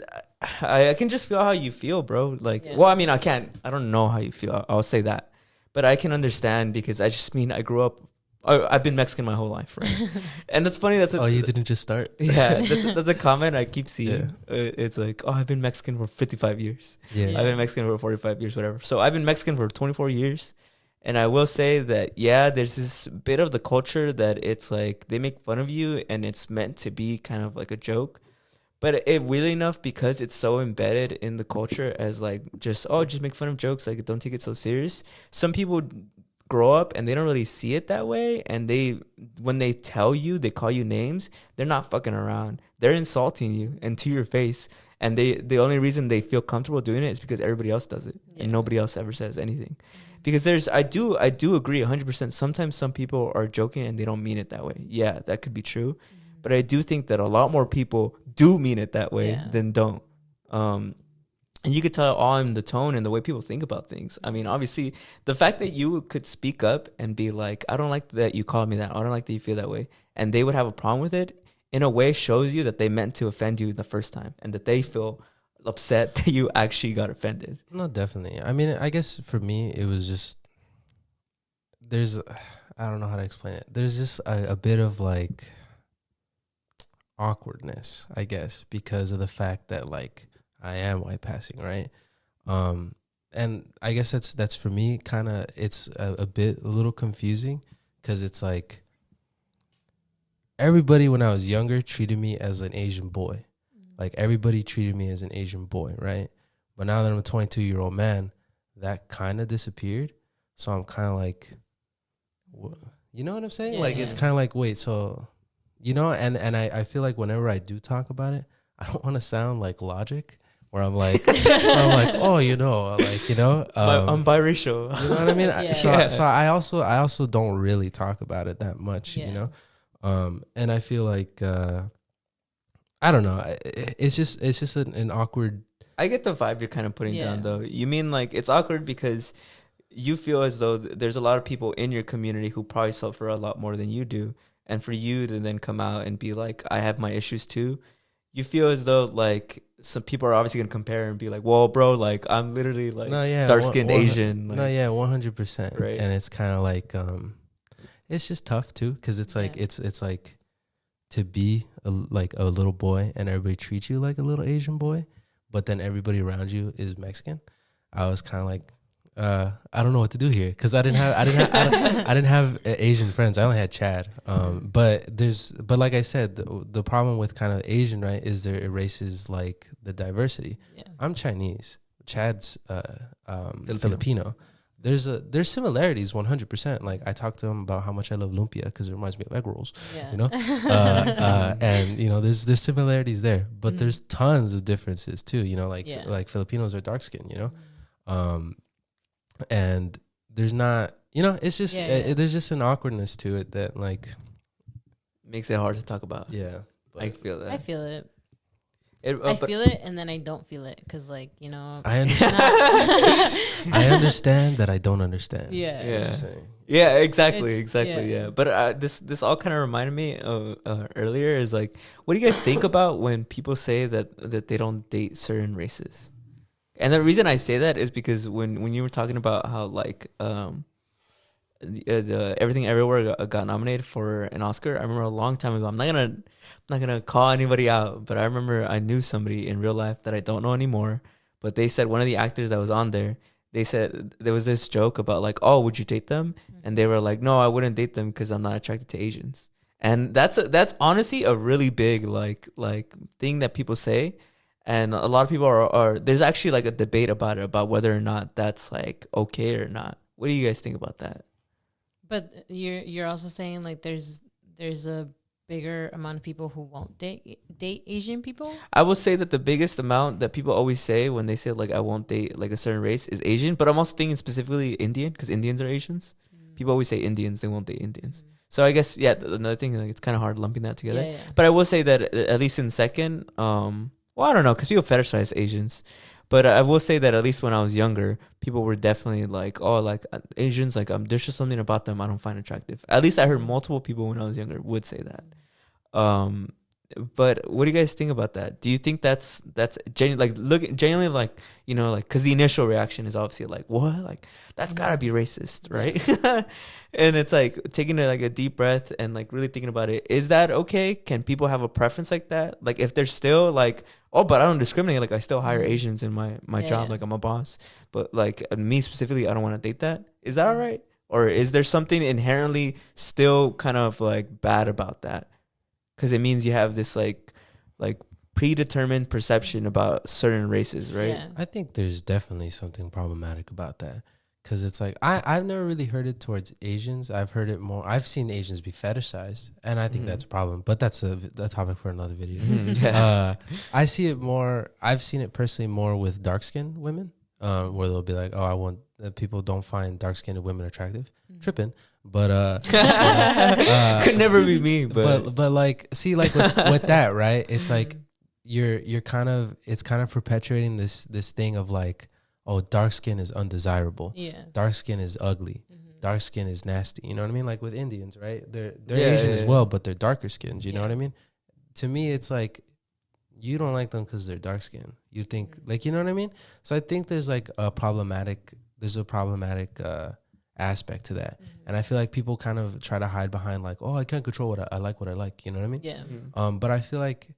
can just feel how you feel, bro. Like, well, I mean, I can't. I don't know how you feel. I'll say that. But I can understand because I just mean I grew up. I've been Mexican my whole life, right? And that's funny. You didn't just start? Yeah, that's a comment I keep seeing. It's like, oh, I've been Mexican for 55 years. Yeah, I've been Mexican for 45 years, whatever. So I've been Mexican for 24 years. And I will say that, there's this bit of the culture that it's like they make fun of you and it's meant to be kind of like a joke. But it really enough, because it's so embedded in the culture as like just make fun of jokes. Like, don't take it so serious. Some people grow up and they don't really see it that way, and when they tell you, they call you names, they're not fucking around. They're insulting you and to your face, and the only reason they feel comfortable doing it is because everybody else does it and nobody else ever says anything. Because I do agree 100%. Sometimes some people are joking and they don't mean it that way. Yeah, that could be true. But I do think that a lot more people do mean it that way than don't. And you could tell all in the tone and the way people think about things. I mean, obviously, the fact that you could speak up and be like, "I don't like that you called me that. I don't like that you feel that way," and they would have a problem with it, in a way shows you that they meant to offend you the first time and that they feel upset that you actually got offended. No, definitely. I mean, I guess for me, it was just, I don't know how to explain it. There's just a bit of like, awkwardness, I guess, because of the fact that like I am white passing, right? And I guess that's for me kind of, it's a little confusing, because it's like everybody when I was younger treated me as an Asian boy. Like everybody treated me as an Asian boy, right? But now that I'm a 22-year-old man, that kind of disappeared. So I'm kind of like, you know what I'm saying? Like, it's kind of like, wait, so, you know, and I feel like whenever I do talk about it, I don't want to sound like Logic, where I'm like, oh, you know, like, you know, I'm biracial. You know what I mean? So I also don't really talk about it that much, you know? And I feel like, I don't know. It's just an awkward. I get the vibe you're kind of putting down, though. You mean like it's awkward because you feel as though there's a lot of people in your community who probably suffer a lot more than you do. And for you to then come out and be like, I have my issues too. You feel as though like some people are obviously going to compare and be like, well, bro, like I'm literally like dark-skinned Asian. Like, 100%. Right. And it's kind of like, it's just tough too. Cause it's like, it's like to be like a little boy and everybody treats you like a little Asian boy, but then everybody around you is Mexican. I was kind of like, I don't know what to do here, because I didn't have Asian friends. I only had Chad. But like I said, the problem with kind of Asian, right, is there erases like the diversity. Yeah. I'm Chinese. Chad's Filipino. There's similarities 100%. Like I talked to him about how much I love lumpia because it reminds me of egg rolls. Yeah. You know, and you know there's similarities there, but there's tons of differences too. You know, like Filipinos are dark skinned. You know, and there's not. You know, it's just there's just an awkwardness to it that like makes it hard to talk about. Yeah, I feel that. I feel it. I feel it, and then I don't feel it, because, like, you know, I understand. I understand that I don't understand. Yeah, exactly. Yeah, but this all kind of reminded me of earlier. Is like, what do you guys think about when people say that they don't date certain races? And the reason I say that is because when you were talking about how like the Everything Everywhere got nominated for an Oscar. I remember a long time ago. I'm not gonna call anybody out, but I remember I knew somebody in real life that I don't know anymore. But they said one of the actors that was on there. They said there was this joke about like, oh, would you date them? And they were like, no, I wouldn't date them because I'm not attracted to Asians. And that's honestly a really big like thing that people say. And a lot of people are there's actually like a debate about it, about whether or not that's like okay or not. What do you guys think about that? But you're also saying like there's a bigger amount of people who won't date Asian people? I will say that the biggest amount that people always say when they say like I won't date like a certain race is Asian, but I'm also thinking specifically Indian, because Indians are Asians. People always say Indians, they won't date Indians. So I guess another thing, like it's kind of hard lumping that together. But I will say that at least in second, well, I don't know, because people fetishize Asians. But I will say that at least when I was younger, people were definitely like, oh, like Asians, like there's just something about them I don't find attractive. At least I heard multiple people when I was younger would say that. But what do you guys think about that? Do you think that's genuinely like, you know, like, because the initial reaction is obviously like, what? Like, that's gotta be racist, right? And it's like taking like a deep breath and like really thinking about it. Is that okay? Can people have a preference like that? Like if they're still like, oh, but I don't discriminate. Like I still hire Asians in my job. Like I'm a boss, but like me specifically, I don't want to date that. Is that all right? Or is there something inherently still kind of like bad about that? Because it means you have this like predetermined perception about certain races, right? Yeah. I think there's definitely something problematic about that. Because it's like, I've never really heard it towards Asians. I've heard it more. I've seen Asians be fetishized, and I think that's a problem. But that's a topic for another video. I see it more. I've seen it personally more with dark-skinned women, where they'll be like, oh, people don't find dark-skinned women attractive. Tripping. But could never be me. But like, see, like with that, right? It's like it's kind of perpetuating this thing of like, oh, dark skin is undesirable. Yeah. Dark skin is ugly. Dark skin is nasty. You know what I mean? Like with Indians, right? They're Asian as well, but they're darker skins. You know what I mean? To me, it's like you don't like them because they're dark skinned. You think like, you know what I mean? So I think there's like a problematic aspect to that. And I feel like people kind of try to hide behind like, oh, I can't control what I like, you know what I mean? Yeah. But I feel like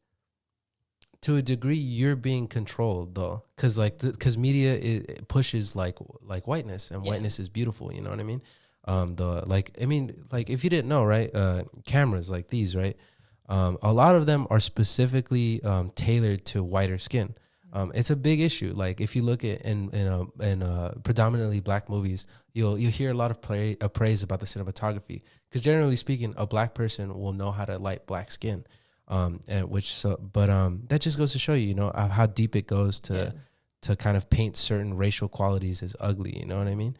to a degree you're being controlled though, because media it pushes like whiteness, and whiteness is beautiful, you know what I mean? If you didn't know, right, cameras like these, right, a lot of them are specifically tailored to whiter skin. It's a big issue. Like if you look at in predominantly black movies, you'll hear a lot of praise about the cinematography, because generally speaking, a black person will know how to light black skin, that just goes to show you, how deep it goes to kind of paint certain racial qualities as ugly. You know what I mean?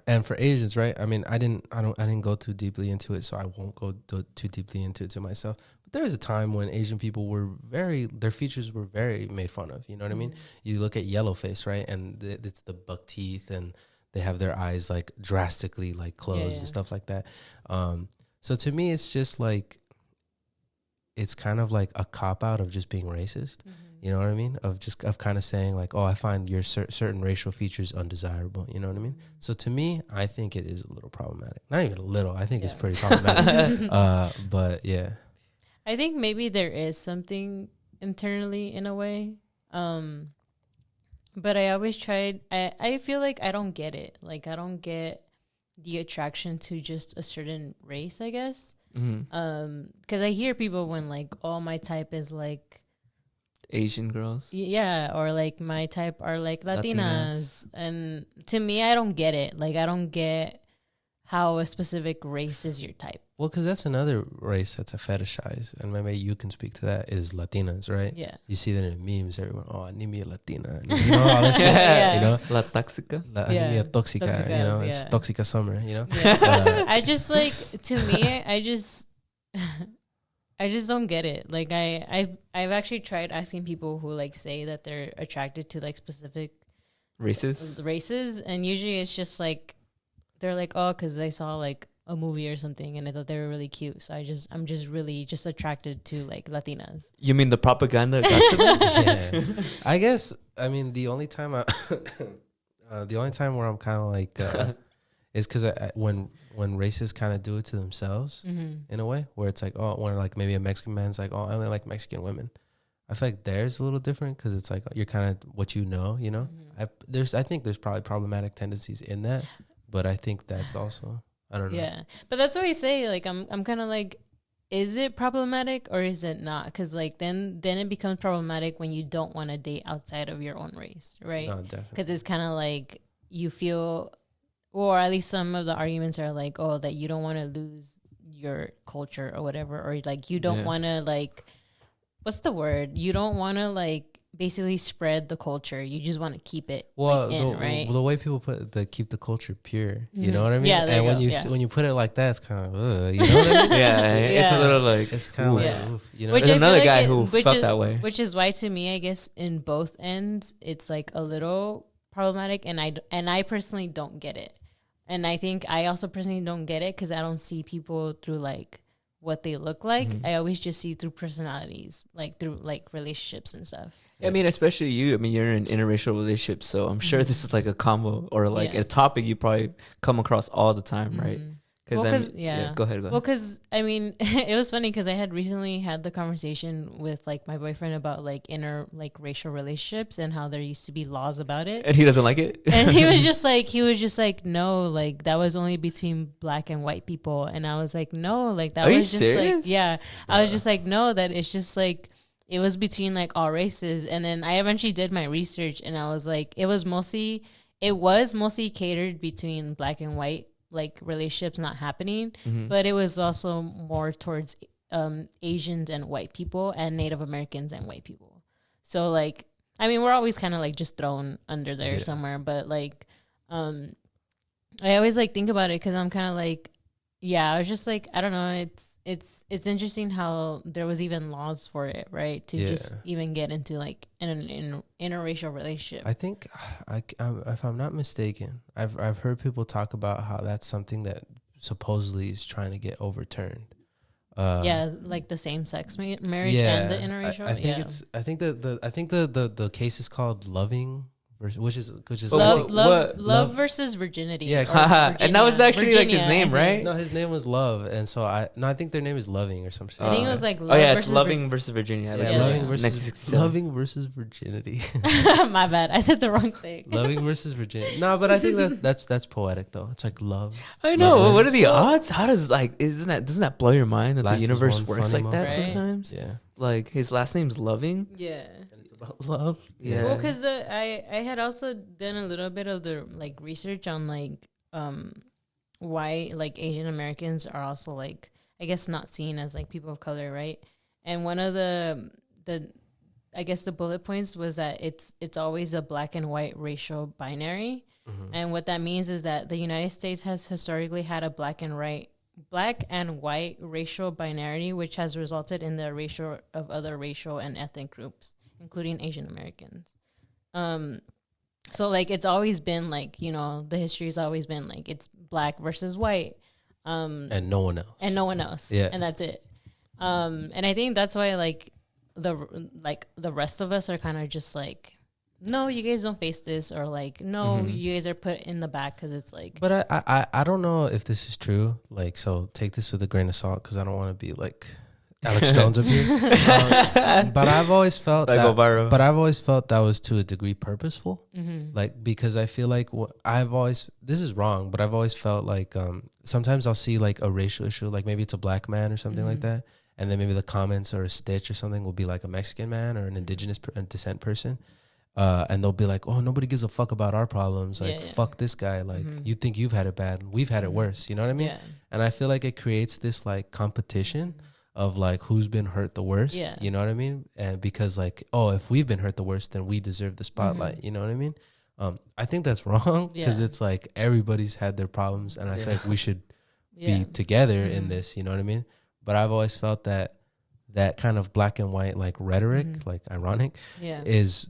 And for Asians, right? I mean, I didn't go too deeply into it, so I won't go too deeply into it to myself. There was a time when Asian people were their features were very made fun of. You know what I mean? You look at yellowface, right? And it's the buck teeth, and they have their eyes like drastically like closed and stuff like that. So to me, it's just like, it's kind of like a cop out of just being racist. You know what I mean? Of kind of saying like, oh, I find your certain racial features undesirable. You know what I mean? So to me, I think it is a little problematic. Not even a little. I think it's pretty problematic. But yeah. I think maybe there is something internally in a way. But I always tried. I feel like I don't get it. Like I don't get the attraction to just a certain race, I guess. Because I hear people when like, oh, my type is like Asian girls. Yeah, or like my type are like Latinas. And to me, I don't get it. Like I don't get how a specific race is your type. Well, because that's another race that's a fetishized, and maybe you can speak to that, is Latinas, right? Yeah. You see that in memes, everyone, oh, I need me a Latina. You know, all that shit, you know? La Toxica. I need me a Toxica, you know? It's Toxica summer, you know? Yeah. I just like, to me, I just don't get it. Like I've actually tried asking people who like say that they're attracted to like specific races, and usually it's just like, they're like, oh, because I saw like a movie or something and I thought they were really cute, so I'm just really just attracted to like Latinas. You mean the propaganda got to them? Yeah. I guess, I mean, the only time where I'm kind of like is because when racists kind of do it to themselves in a way, where it's like, oh, when like maybe a Mexican man's like, oh, I only like Mexican women. I feel like theirs a little different, because it's like you're kind of what you know. I think there's probably problematic tendencies in that, but I think that's also, I don't know. Yeah, but that's what I say. Like I'm kind of like, is it problematic or is it not? Because like then it becomes problematic when you don't want to date outside of your own race, right? No, definitely. Because it's kind of like you feel, or at least some of the arguments are like, oh, that you don't want to lose your culture or whatever, or like you don't want to like, what's the word? You don't want to like basically spread the culture. You just want to keep it right? The way people keep the culture pure, you know what I mean? Yeah, and when you put it like that, it's kind of, you know what I mean? It's a little like, it's kind of like, oof, you know. There's another guy who felt that way. Which is why, to me, I guess in both ends, it's like a little problematic, and I personally don't get it. And I think I also personally don't get it because I don't see people through like what they look like. I always just see through personalities, like through like relationships and stuff. I mean, especially you. I mean, you're in interracial relationships, so I'm sure this is like a combo or like a topic you probably come across all the time, right? Because go ahead. Well, because I mean, it was funny because I had recently had the conversation with like my boyfriend about like racial relationships and how there used to be laws about it, and he doesn't like it. And he was just like, no, like that was only between black and white people, and I was like, no, like that was just serious? like, I was just like, no, that it's just like. It was between like all races, and then I eventually did my research, and I was like, it was mostly catered between black and white, like relationships not happening, but it was also more towards Asians and white people and Native Americans and white people. So like, I mean, we're always kind of like just thrown under there somewhere, but like, I always like think about it because I'm kind of like, I was just like, I don't know, it's interesting how there was even laws for it, right? To just even get into like an interracial relationship. I think, if I'm not mistaken, I've heard people talk about how that's something that supposedly is trying to get overturned. Like the same-sex marriage and the interracial. I think the case is called Loving which is love versus virginity. Yeah, and that was actually Virginia, like his name, right? No, his name was Love, and so I think their name is Loving or something. I think it was like Love it's Loving versus Virginia. Loving versus virginity. My bad, I said the wrong thing. Loving versus virginity. No, but I think that's poetic though. It's like love. I know. What are the odds? How does doesn't that blow your mind that the universe works like that sometimes? Yeah. Like his last name's Loving. Yeah. About love. Yeah. Well, because I had also done a little bit of the like research on like why like Asian Americans are also like I guess not seen as like people of color, right? And one of the I guess the bullet points was that it's always a black and white racial binary, and what that means is that the United States has historically had a black and white racial binary, which has resulted in the erasure of other racial and ethnic groups, including Asian Americans. So like it's always been like, you know, the history has always been like it's black versus white. And no one else. Yeah. And that's it. And I think that's why like the rest of us are kind of just like, no, you guys don't face this, or like, no, you guys are put in the back because it's like. But I don't know if this is true. Like, so take this with a grain of salt because I don't want to be like Alex Jones up here. But I've always felt that was to a degree purposeful. Like, because I feel like this is wrong, but I've always felt like sometimes I'll see like a racial issue, like maybe it's a black man or something like that. And then maybe the comments or a stitch or something will be like a Mexican man or an indigenous descent person. And they'll be like, oh, nobody gives a fuck about our problems. Like, fuck this guy. Like, you think you've had it bad. We've had it worse. You know what I mean? Yeah. And I feel like it creates this, like, competition of, like, who's been hurt the worst. Yeah. You know what I mean? And because, like, oh, if we've been hurt the worst, then we deserve the spotlight. You know what I mean? I think that's wrong because it's, like, everybody's had their problems. And I feel like we should be together in this. You know what I mean? But I've always felt that kind of black and white, like, rhetoric, like, ironic, is...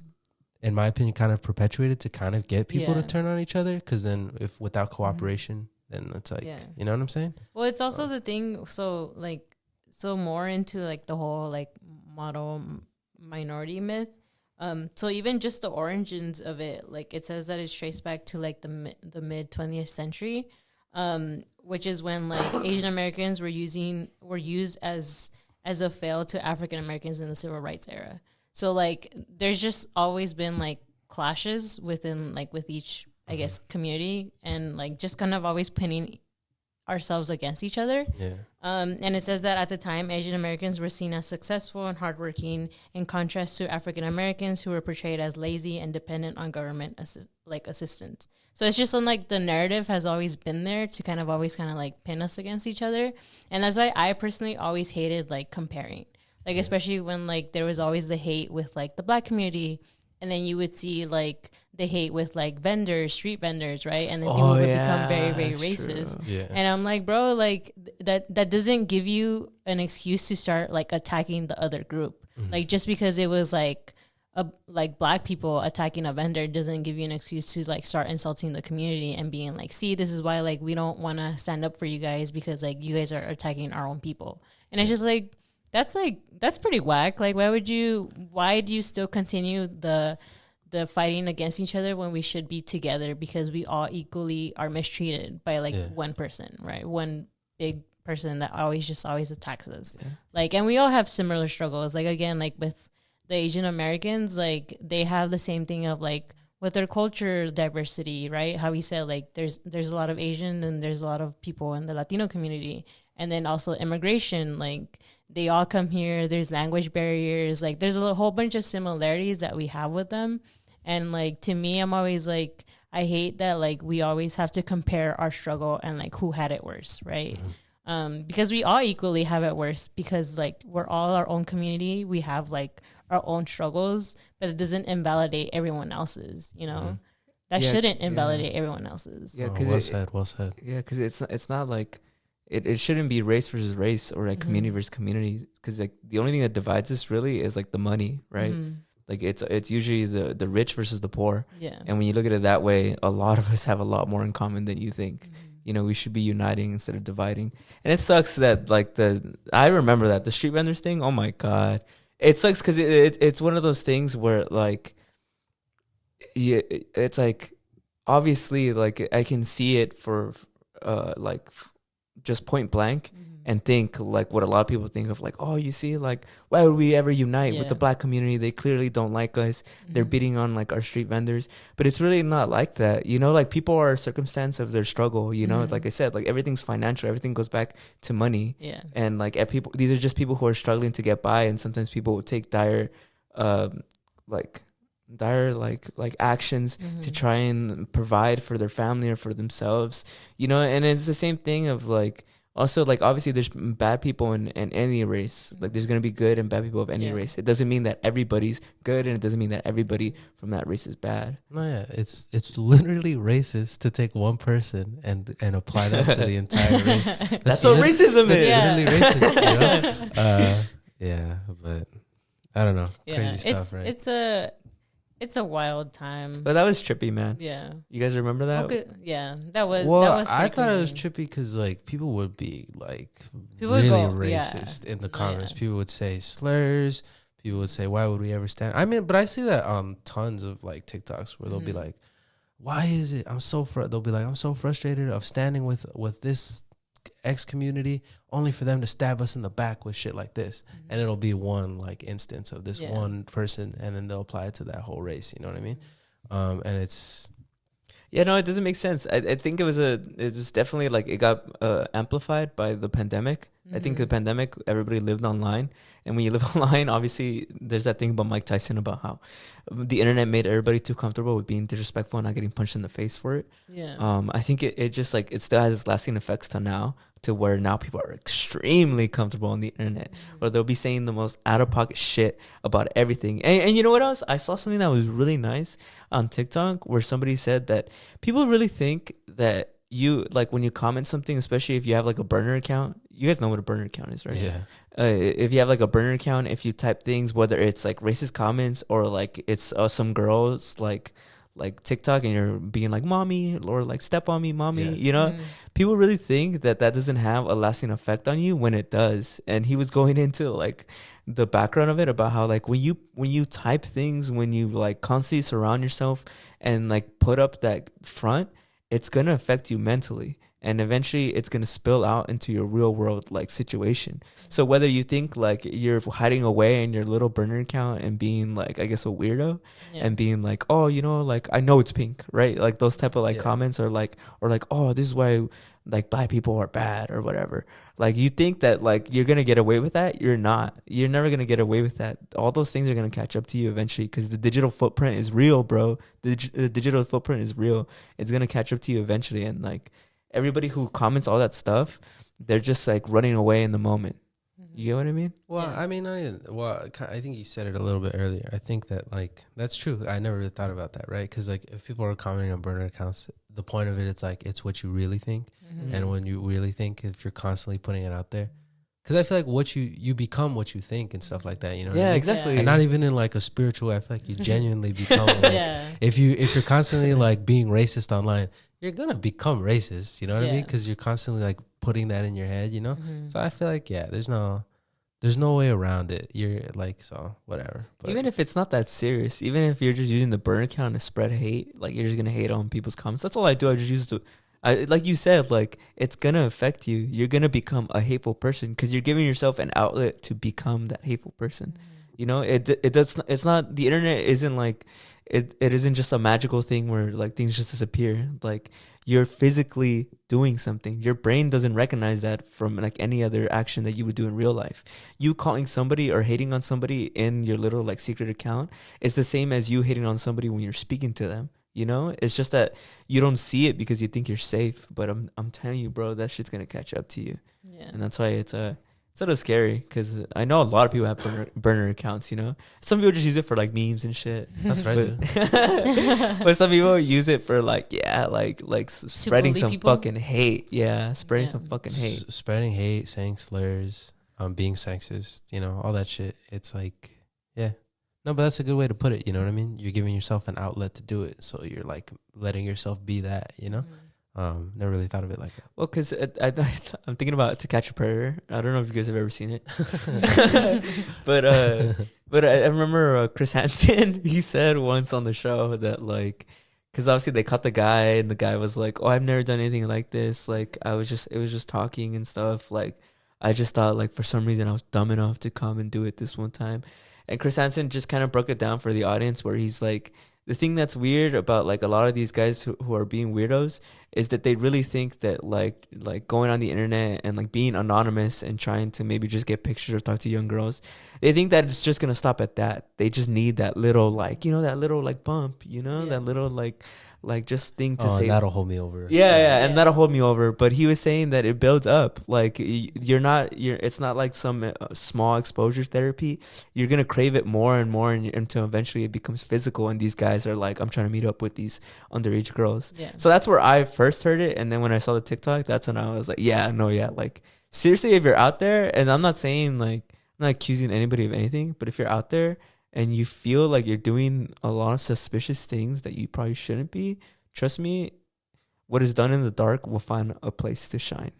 in my opinion, kind of perpetuated to kind of get people to turn on each other. Because then if without cooperation, then it's like, you know what I'm saying? Well, it's also the thing. So like, more into like the whole like model minority myth. So even just the origins of it, like it says that it's traced back to like the mid 20th century, which is when like Asian Americans were used as a fail to African Americans in the civil rights era. So, like, there's just always been, like, clashes within, like, with each, I guess, community. And, like, just kind of always pinning ourselves against each other. Yeah. And it says that at the time, Asian Americans were seen as successful and hardworking, in contrast to African Americans who were portrayed as lazy and dependent on government assistance. So it's just like the narrative has always been there to kind of always kind of, like, pin us against each other. And that's why I personally always hated, like, comparing. Like, especially when, like, there was always the hate with, like, the black community. And then you would see, like, the hate with, like, street vendors, right? And then people would become very, very racist. Yeah. And I'm like, bro, like, that doesn't give you an excuse to start, like, attacking the other group. Like, just because it was, like black people attacking a vendor doesn't give you an excuse to, like, start insulting the community and being like, see, this is why, like, we don't want to stand up for you guys because, like, you guys are attacking our own people. And it's just, like... That's pretty whack. Like, why do you still continue the fighting against each other when we should be together because we all equally are mistreated by like one person, right? One big person that always attacks us. Yeah. Like, and we all have similar struggles. Like, again, like with the Asian Americans, like they have the same thing of like with their culture diversity, right? How we said, like, there's a lot of Asian and there's a lot of people in the Latino community. And then also immigration, like they all come here. There's language barriers. Like there's a whole bunch of similarities that we have with them. And like, to me, I'm always like, I hate that like we always have to compare our struggle and like who had it worse, right? Because we all equally have it worse because like we're all our own community. We have like our own struggles, but it doesn't invalidate everyone else's, you know? That shouldn't invalidate everyone else's. Yeah, because well said. Yeah, because it's not like it shouldn't be race versus race or like community versus community, because like the only thing that divides us really is like the money, right? Like it's usually the rich versus the poor. Yeah. And when you look at it that way, a lot of us have a lot more in common than you think. You know, we should be uniting instead of dividing. And it sucks that like I remember that the street vendors thing. Oh my God. It sucks because it's one of those things where like yeah, it's like obviously like I can see it for like just point blank and think like what a lot of people think of, like, oh, you see, like, why would we ever unite with the black community? They clearly don't like us. They're beating on like our street vendors. But it's really not like that, you know. Like, people are a circumstance of their struggle, you know. Like I said, like, everything's financial, everything goes back to money. And like people, these are just people who are struggling to get by, and sometimes people will take dire actions to try and provide for their family or for themselves, you know. And it's the same thing of like, also, like, obviously there's bad people in any race. Like, there's going to be good and bad people of any race. It doesn't mean that everybody's good, and it doesn't mean that everybody from that race is bad. No, yeah, it's literally racist to take one person and apply that to the entire race. That's what racism is. Literally racist, you know? Yeah, but I don't know. Crazy stuff, right? It's a wild time. But that was trippy, man. Yeah. You guys remember that? Okay. Yeah. That was. Well, that was I thought crazy. it was trippy because like people would be like really racist in the comments. People would say slurs. People would say, "Why would we ever stand?" I mean, but I see that on tons of like TikToks where they'll be like, "Why is it? They'll be like, I'm so frustrated of standing with this X community only for them to stab us in the back with shit like this." And it'll be one like instance of this one person, and then they'll apply it to that whole race. You know what I mean? And it's it doesn't make sense. I think it was definitely like it got amplified by the pandemic. I think the pandemic, everybody lived online, and when you live online, obviously there's that thing about Mike Tyson about how the internet made everybody too comfortable with being disrespectful and not getting punched in the face for it. I think it just like it still has its lasting effects to now, to where now people are extremely comfortable on the internet, or they'll be saying the most out of pocket shit about everything. And you know what else? I saw something that was really nice on TikTok where somebody said that people really think that you, like, when you comment something, especially if you have like a burner account, you guys know what a burner account is, right? Yeah. If you have like a burner account, if you type things, whether it's like racist comments or like it's some girls like TikTok, and you're being like mommy or like step on me mommy, you know, people really think that doesn't have a lasting effect on you when it does. And he was going into like the background of it about how like when you type things, when you like constantly surround yourself and like put up that front, it's gonna affect you mentally. And eventually it's going to spill out into your real world like situation. So whether you think like you're hiding away in your little burner account and being like, I guess, a weirdo and being like, oh, you know, like, I know it's pink, right? Like those type of like comments or like, oh, this is why like black people are bad or whatever. Like, you think that like you're going to get away with that. You're not. You're never going to get away with that. All those things are going to catch up to you eventually, because the digital footprint is real, bro. The digital footprint is real. It's going to catch up to you eventually. And like, everybody who comments all that stuff, they're just like running away in the moment. You get what I mean? Well, I mean, I think you said it a little bit earlier. I think that like that's true. I never really thought about that, right? Because like if people are commenting on burner accounts, the point of it, it's like it's what you really think, and when you really think, if you're constantly putting it out there, because I feel like what you become what you think and stuff like that. You know? Yeah, what I mean? exactly. And not even in like a spiritual way. I feel like you genuinely become. Like, if you're constantly like being racist online, you're gonna become racist, you know what I mean? Because you're constantly like putting that in your head, you know. So I feel like there's no way around it. You're like, so whatever. But even if it's not that serious, even if you're just using the burner account to spread hate, like you're just gonna hate on people's comments. That's all I do. I just use like you said, like it's gonna affect you. You're gonna become a hateful person because you're giving yourself an outlet to become that hateful person. You know, it's not, the internet isn't like. It isn't just a magical thing where like things just disappear. Like, you're physically doing something. Your brain doesn't recognize that from like any other action that you would do in real life. You calling somebody or hating on somebody in your little like secret account is the same as you hating on somebody when you're speaking to them. You know, it's just that you don't see it because you think you're safe. But I'm telling you, bro, that shit's gonna catch up to you. Yeah, and that's why it's a little scary, because I know a lot of people have burner accounts, you know. Some people just use it for like memes and shit. That's right. But some people use it for like spreading some people? Fucking hate. Yeah, spreading some fucking hate. Spreading hate, saying slurs, being sexist, you know, all that shit. It's like, no, but that's a good way to put it. You know what I mean? You're giving yourself an outlet to do it, so you're like letting yourself be that, you know. Never really thought of it like that. Well, because I'm thinking about To Catch a Predator. I don't know if you guys have ever seen it. But But I remember Chris Hansen. He said once on the show that like, because obviously they caught the guy, and the guy was like, "Oh, I've never done anything like this. Like, it was just talking and stuff. Like, I just thought like for some reason I was dumb enough to come and do it this one time." And Chris Hansen just kind of broke it down for the audience, where he's like, the thing that's weird about like a lot of these guys who are being weirdos is that they really think that like going on the internet and like being anonymous and trying to maybe just get pictures or talk to young girls, they think that it's just gonna stop at that. They just need that little like, you know, that little like bump, you know, that little like just thing to say. That'll hold me over. Yeah, and that'll hold me over. But he was saying that it builds up. Like it's not like some small exposure therapy. You're gonna crave it more and more, until eventually it becomes physical. And these guys are like, I'm trying to meet up with these underage girls. Yeah. So that's where I first heard it, and then when I saw the TikTok, that's when I was like, like seriously, if you're out there, and I'm not saying like, I'm not accusing anybody of anything, but if you're out there and you feel like you're doing a lot of suspicious things that you probably shouldn't be, trust me, what is done in the dark will find a place to shine.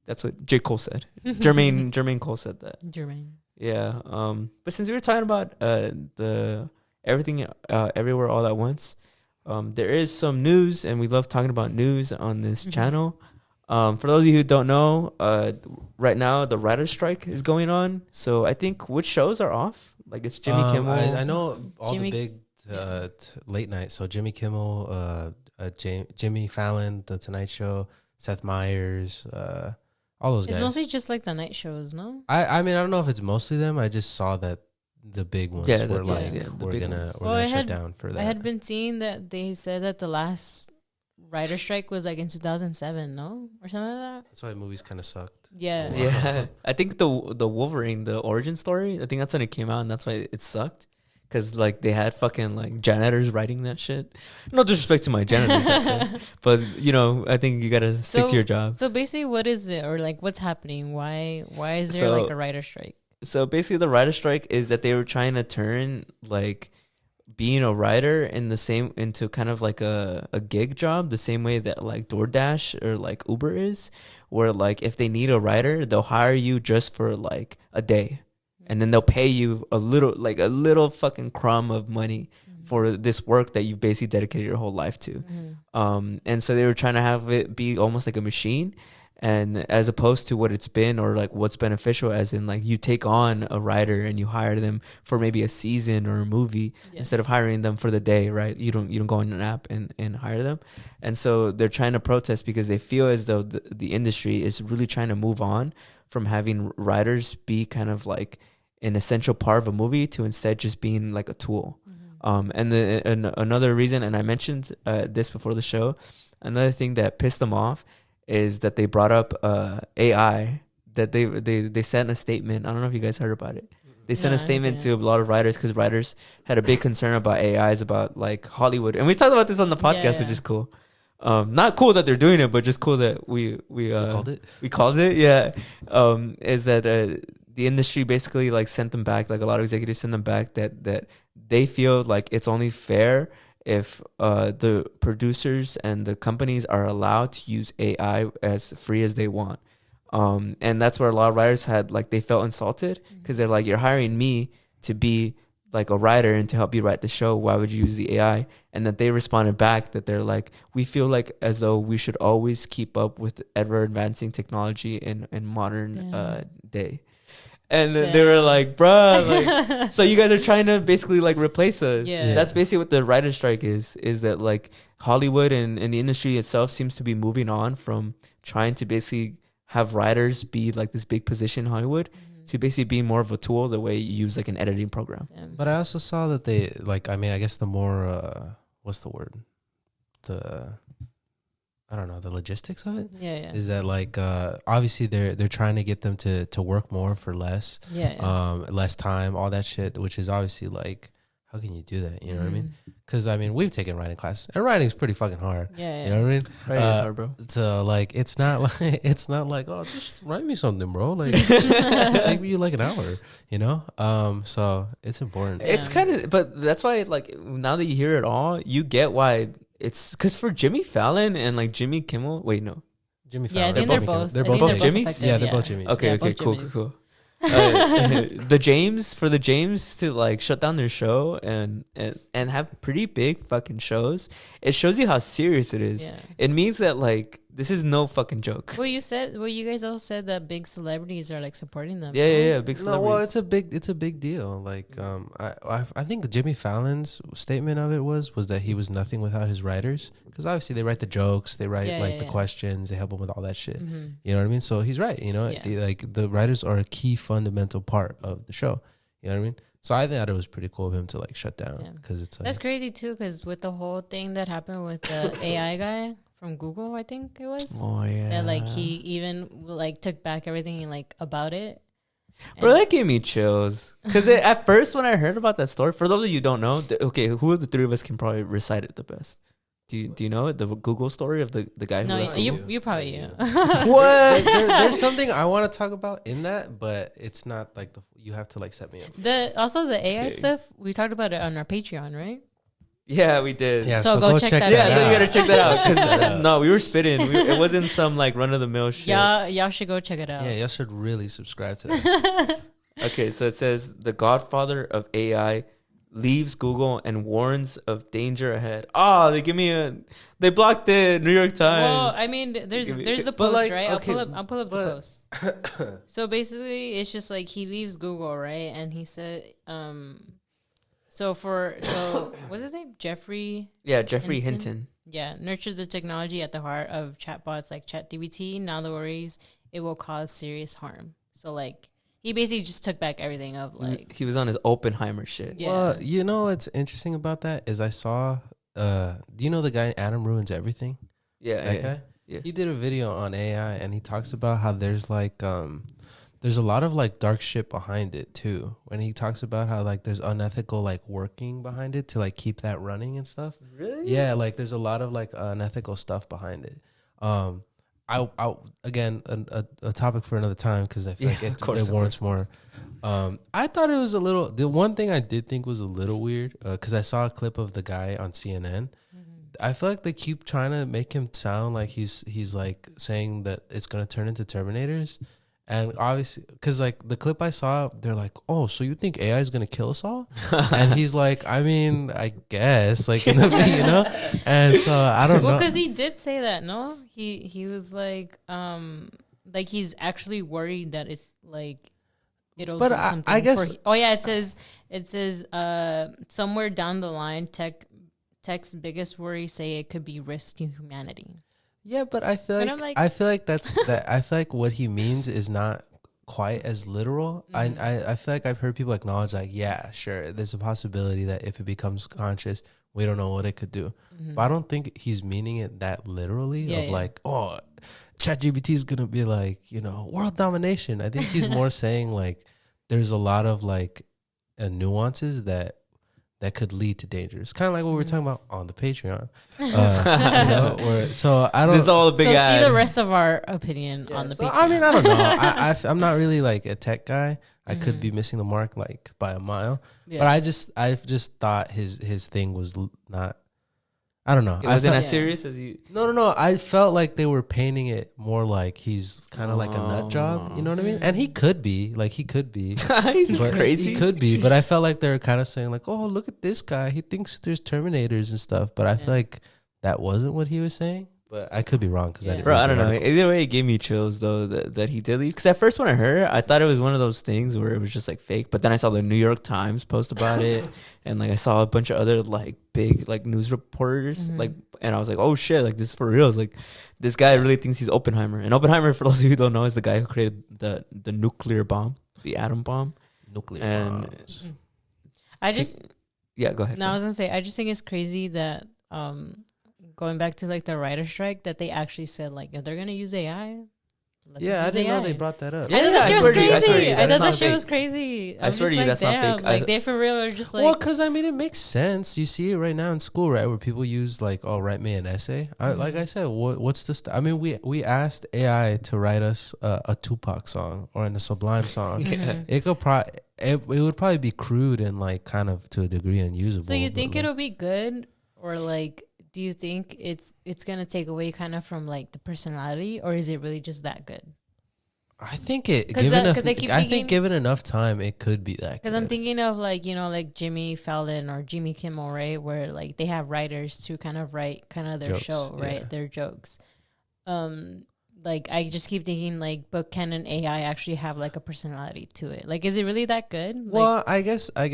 That's what J. Cole said. Jermaine Cole said that. Jermaine. Yeah. But since we were talking about the everything everywhere all at once, there is some news, and we love talking about news on this channel. For those of you who don't know, right now the writer's strike is going on. So I think which shows are off? Like it's Jimmy Kimmel. I know all the big late night. So Jimmy Kimmel, Jimmy Fallon, The Tonight Show, Seth Meyers, all those guys. It's mostly just like the night shows, no? I mean, I don't know if it's mostly them. I just saw that the big ones were like, we're gonna shut down for that. I had been seeing that they said that the last writer strike was like in 2007, no? Or something like that. That's why movies kind of sucked. Yeah. I think the Wolverine, the origin story, I think that's when it came out, and that's why it sucked. Because like they had fucking like janitors writing that shit. No disrespect to my janitors out there, but you know, I think you gotta stick to your job. So basically, what is it, or like what's happening? Why is there like a writer strike? So basically, the writer strike is that they were trying to turn like being a writer into kind of like a gig job, the same way that like DoorDash or like Uber is, where like if they need a writer, they'll hire you just for like a day, and then they'll pay you a little fucking crumb of money for this work that you basically dedicated your whole life to. And so they were trying to have it be almost like a machine, and as opposed to what it's been, or like what's beneficial, as in like you take on a writer and you hire them for maybe a season or a movie instead of hiring them for the day, right? You don't go on an app and hire them. And so they're trying to protest because they feel as though the industry is really trying to move on from having writers be kind of like an essential part of a movie to instead just being like a tool. And another reason, and I mentioned this before the show, another thing that pissed them off is that they brought up AI, that they sent a statement. I don't know if you guys heard about it. They sent a statement to a lot of writers, because writers had a big concern about AIs, about like Hollywood. And we talked about this on the podcast, which is cool. Not cool that they're doing it, but just cool that we called it. We called it, yeah. Is that the industry basically like sent them back, like a lot of executives sent them back, that they feel like it's only fair if the producers and the companies are allowed to use AI as free as they want. And that's where a lot of writers had, like, they felt insulted, because they're like, you're hiring me to be like a writer and to help you write the show. Why would you use the AI? And that they responded back that they're like, we feel like as though we should always keep up with ever advancing technology in modern day. And they were like, bruh, like, so you guys are trying to basically like replace us. Yeah. That's basically what the writer's strike is that like Hollywood and the industry itself seems to be moving on from trying to basically have writers be like this big position in Hollywood to basically be more of a tool, the way you use like an editing program. But I also saw that they like, I mean, I guess the more, what's the word? I don't know, the logistics of it. Is that like obviously they're trying to get them to work more for less, less time, all that shit, which is obviously like, how can you do that? You know what I mean? Because I mean, we've taken writing classes, and writing's pretty fucking hard. You know what I mean? Writing is hard, bro. So like, it's not like oh, just write me something, bro. Like it'll take you like an hour, you know. So it's important. It's kind of, but that's why like now that you hear it all, you get why. It's because for Jimmy Fallon and like Jimmy Kimmel, Jimmy Fallon. Yeah, I think they're both. They're both Jimmys. Yeah, they're both Jimmys. Okay, cool. the James to like shut down their show and have pretty big fucking shows. It shows you how serious it is. Yeah. It means that like this is no fucking joke. Well, you guys all said that big celebrities are like supporting them. Yeah, big celebrities. No, well, it's a big deal. Like, I think Jimmy Fallon's statement of it was that he was nothing without his writers, because obviously they write the jokes, they write the questions, they help him with all that shit. Mm-hmm. You know what I mean? So he's right. You know, like the writers are a key fundamental part of the show. You know what I mean? So I thought it was pretty cool of him to like shut down, because it's like, that's crazy too. Because with the whole thing that happened with the AI guy from Google, I think it was. Oh yeah. That like he even like took back everything like about it. Bro, that gave me chills. Because at first when I heard about that story, for those of you who don't know, okay, who of the three of us can probably recite it the best? Do you know it? The Google story of the guy who No, you probably What? There's something I want to talk about in that, but it's not like you have to like set me up. Also the AI stuff, we talked about it on our Patreon, right? Yeah, we did. Yeah, so go check that out. Yeah, so you gotta check that out. Because no, we were spitting. It wasn't some like run of the mill shit. Y'all should go check it out. Yeah, y'all should really subscribe to that. Okay, so it says the godfather of AI leaves Google and warns of danger ahead. Oh, they blocked the New York Times. Well, I mean, there's the post, like, right? okay, I'll pull up the post. So basically, it's just like he leaves Google, right? And he said, so what's his name? Jeffrey. Yeah, Jeffrey Hinton. Yeah, nurture the technology at the heart of chatbots like ChatGPT. Now the worries it will cause serious harm. So like he basically just took back everything of like he was on his Oppenheimer shit. Yeah. Well, you know what's interesting about that is I saw. Do you know the guy Adam Ruins Everything? Yeah, That guy? Yeah. He did a video on AI and he talks about how there's like there's a lot of like dark shit behind it too. When he talks about how like there's unethical like working behind it to like keep that running and stuff. Really? Yeah, like there's a lot of like unethical stuff behind it. I again a topic for another time, because I feel like it warrants more. I thought it was the one thing I did think was a little weird, because I saw a clip of the guy on CNN. I feel like they keep trying to make him sound like he's like saying that it's gonna turn into Terminators. And obviously, because like the clip I saw, they're like, "Oh, so you think AI is gonna kill us all?" And he's like, "I mean, I guess, like, you know." And so I don't know. Well, because he did say that, no? He was like he's actually worried that it's like it'll. But do something I guess. it says somewhere down the line, tech's biggest worry say it could be risk to humanity. Yeah, but I feel like I feel like that's that. I feel like what he means is not quite as literal. Mm-hmm. I feel like I've heard people acknowledge like, yeah, sure, there's a possibility that if it becomes conscious, we don't know what it could do. Mm-hmm. But I don't think he's meaning it that literally. Like, oh, ChatGPT is gonna be like, world domination. I think he's more saying like there's a lot of like nuances that could lead to dangers. Kind of like what we were talking about on the Patreon. So I don't. This is all a big ad. See the rest of our opinion on the Patreon. I mean, I don't know. I'm not really like a tech guy. I could be missing the mark like by a mile. Yeah. But I've just thought his thing was not. I don't know. It wasn't as serious as you. No. I felt like they were painting it more like he's kind of like a nut job. You know what I mean? And he could be. He's crazy. He could be. But I felt like they were kind of saying like, oh, look at this guy. He thinks there's Terminators and stuff. But I feel like that wasn't what he was saying. But I could be wrong because I didn't. Bro, I don't know. Either way, it gave me chills though that he did leave. Because at first when I heard it, I thought it was one of those things where it was just like fake. But then I saw the New York Times post about it, and like I saw a bunch of other like big like news reporters and I was like, oh shit, like this is for real. It's like this guy really thinks he's Oppenheimer. And Oppenheimer, for those of you who don't know, is the guy who created the nuclear bomb, the atom bomb. Nuclear bombs. Go ahead. No, I was gonna say I just think it's crazy that going back to like the writer strike, that they actually said like if they're gonna use AI. Yeah, I didn't know they brought that up. I thought that shit was crazy. I thought that shit was crazy. I swear to you, that's not fake. Like they for real are just like. Well, because I mean, it makes sense. You see it right now in school, right, where people use like, "Oh, write me an essay." Like I said, what's the? I mean, we asked AI to write us a Tupac song or a Sublime song. It could it would probably be crude and like kind of to a degree unusable. So you think it'll be good, or like? Do you think it's gonna take away kind of from like the personality, or is it really just that good? I think it 'Cause, given 'cause I keep I thinking- think given enough time, it could be that. Because good. I'm thinking of like, you know, like Jimmy Fallon or Jimmy Kimmel, right? Where like they have writers to kind of write kind of their Jokes, show, right? yeah. Their jokes. Like I just keep thinking like, but can an AI actually have like a personality to it? Like, is it really that good? Well, I guess I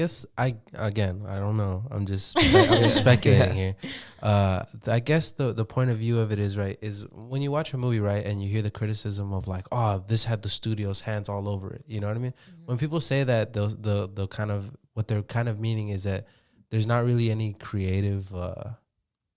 again I don't know. I'm just speculating here. I guess the point of view of it is right is when you watch a movie, right, and you hear the criticism of like, oh, this had the studio's hands all over it. You know what I mean? Mm-hmm. When people say that, the kind of what they're kind of meaning is that there's not really any creative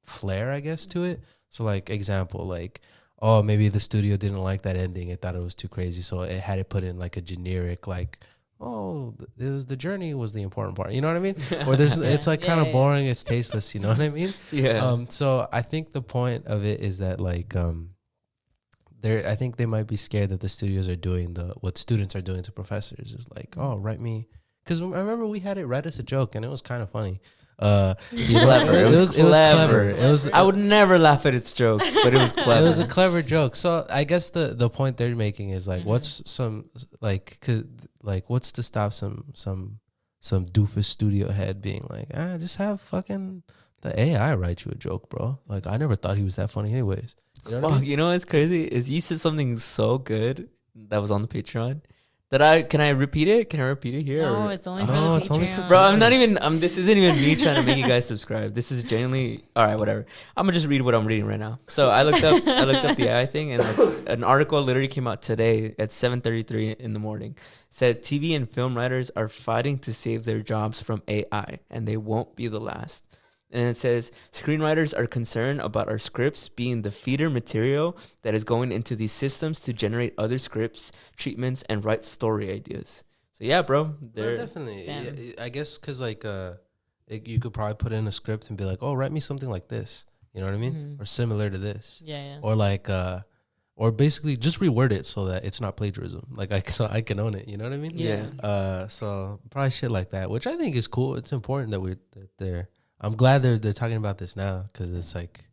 flair, I guess, to it. So like example, like, oh, maybe the studio didn't like that ending. It thought it was too crazy, so it had it put in like a generic, like, oh, it was the journey was the important part. You know what I mean? Or there's, it's like kind of boring. It's tasteless. You know what I mean? Yeah. So I think the point of it is that like, I think they might be scared that the studios are doing what students are doing to professors is like, oh, write me. Because I remember we had it write us a joke and it was kind of funny. Clever. It was clever. It was. I would never laugh at its jokes, but it was clever. It was a clever joke. So I guess the point they're making is like, what's some what's to stop some doofus studio head being like, just have fucking the AI write you a joke, bro. Like I never thought he was that funny, anyways. You know what I mean? You know what's crazy is you said something so good that was on the Patreon. Can I repeat it? Can I repeat it here? No, or? it's only for the Patreon. It's only for Bro, I'm not even. This isn't even me trying to make you guys subscribe. This is genuinely all right. Whatever. I'm gonna just read what I'm reading right now. So I looked up the AI thing, and an article literally came out today at 7:33 in the morning. It said TV and film writers are fighting to save their jobs from AI, and they won't be the last. And it says screenwriters are concerned about our scripts being the feeder material that is going into these systems to generate other scripts, treatments, and write story ideas. So yeah, bro. No, definitely. Yeah, I guess because like you could probably put in a script and be like, oh, write me something like this. You know what I mean? Or similar to this. Yeah. Or like or basically just reword it so that it's not plagiarism. Like so I can own it. You know what I mean? Yeah. So probably shit like that, which I think is cool. It's important that they're. I'm glad they're talking about this now because it's like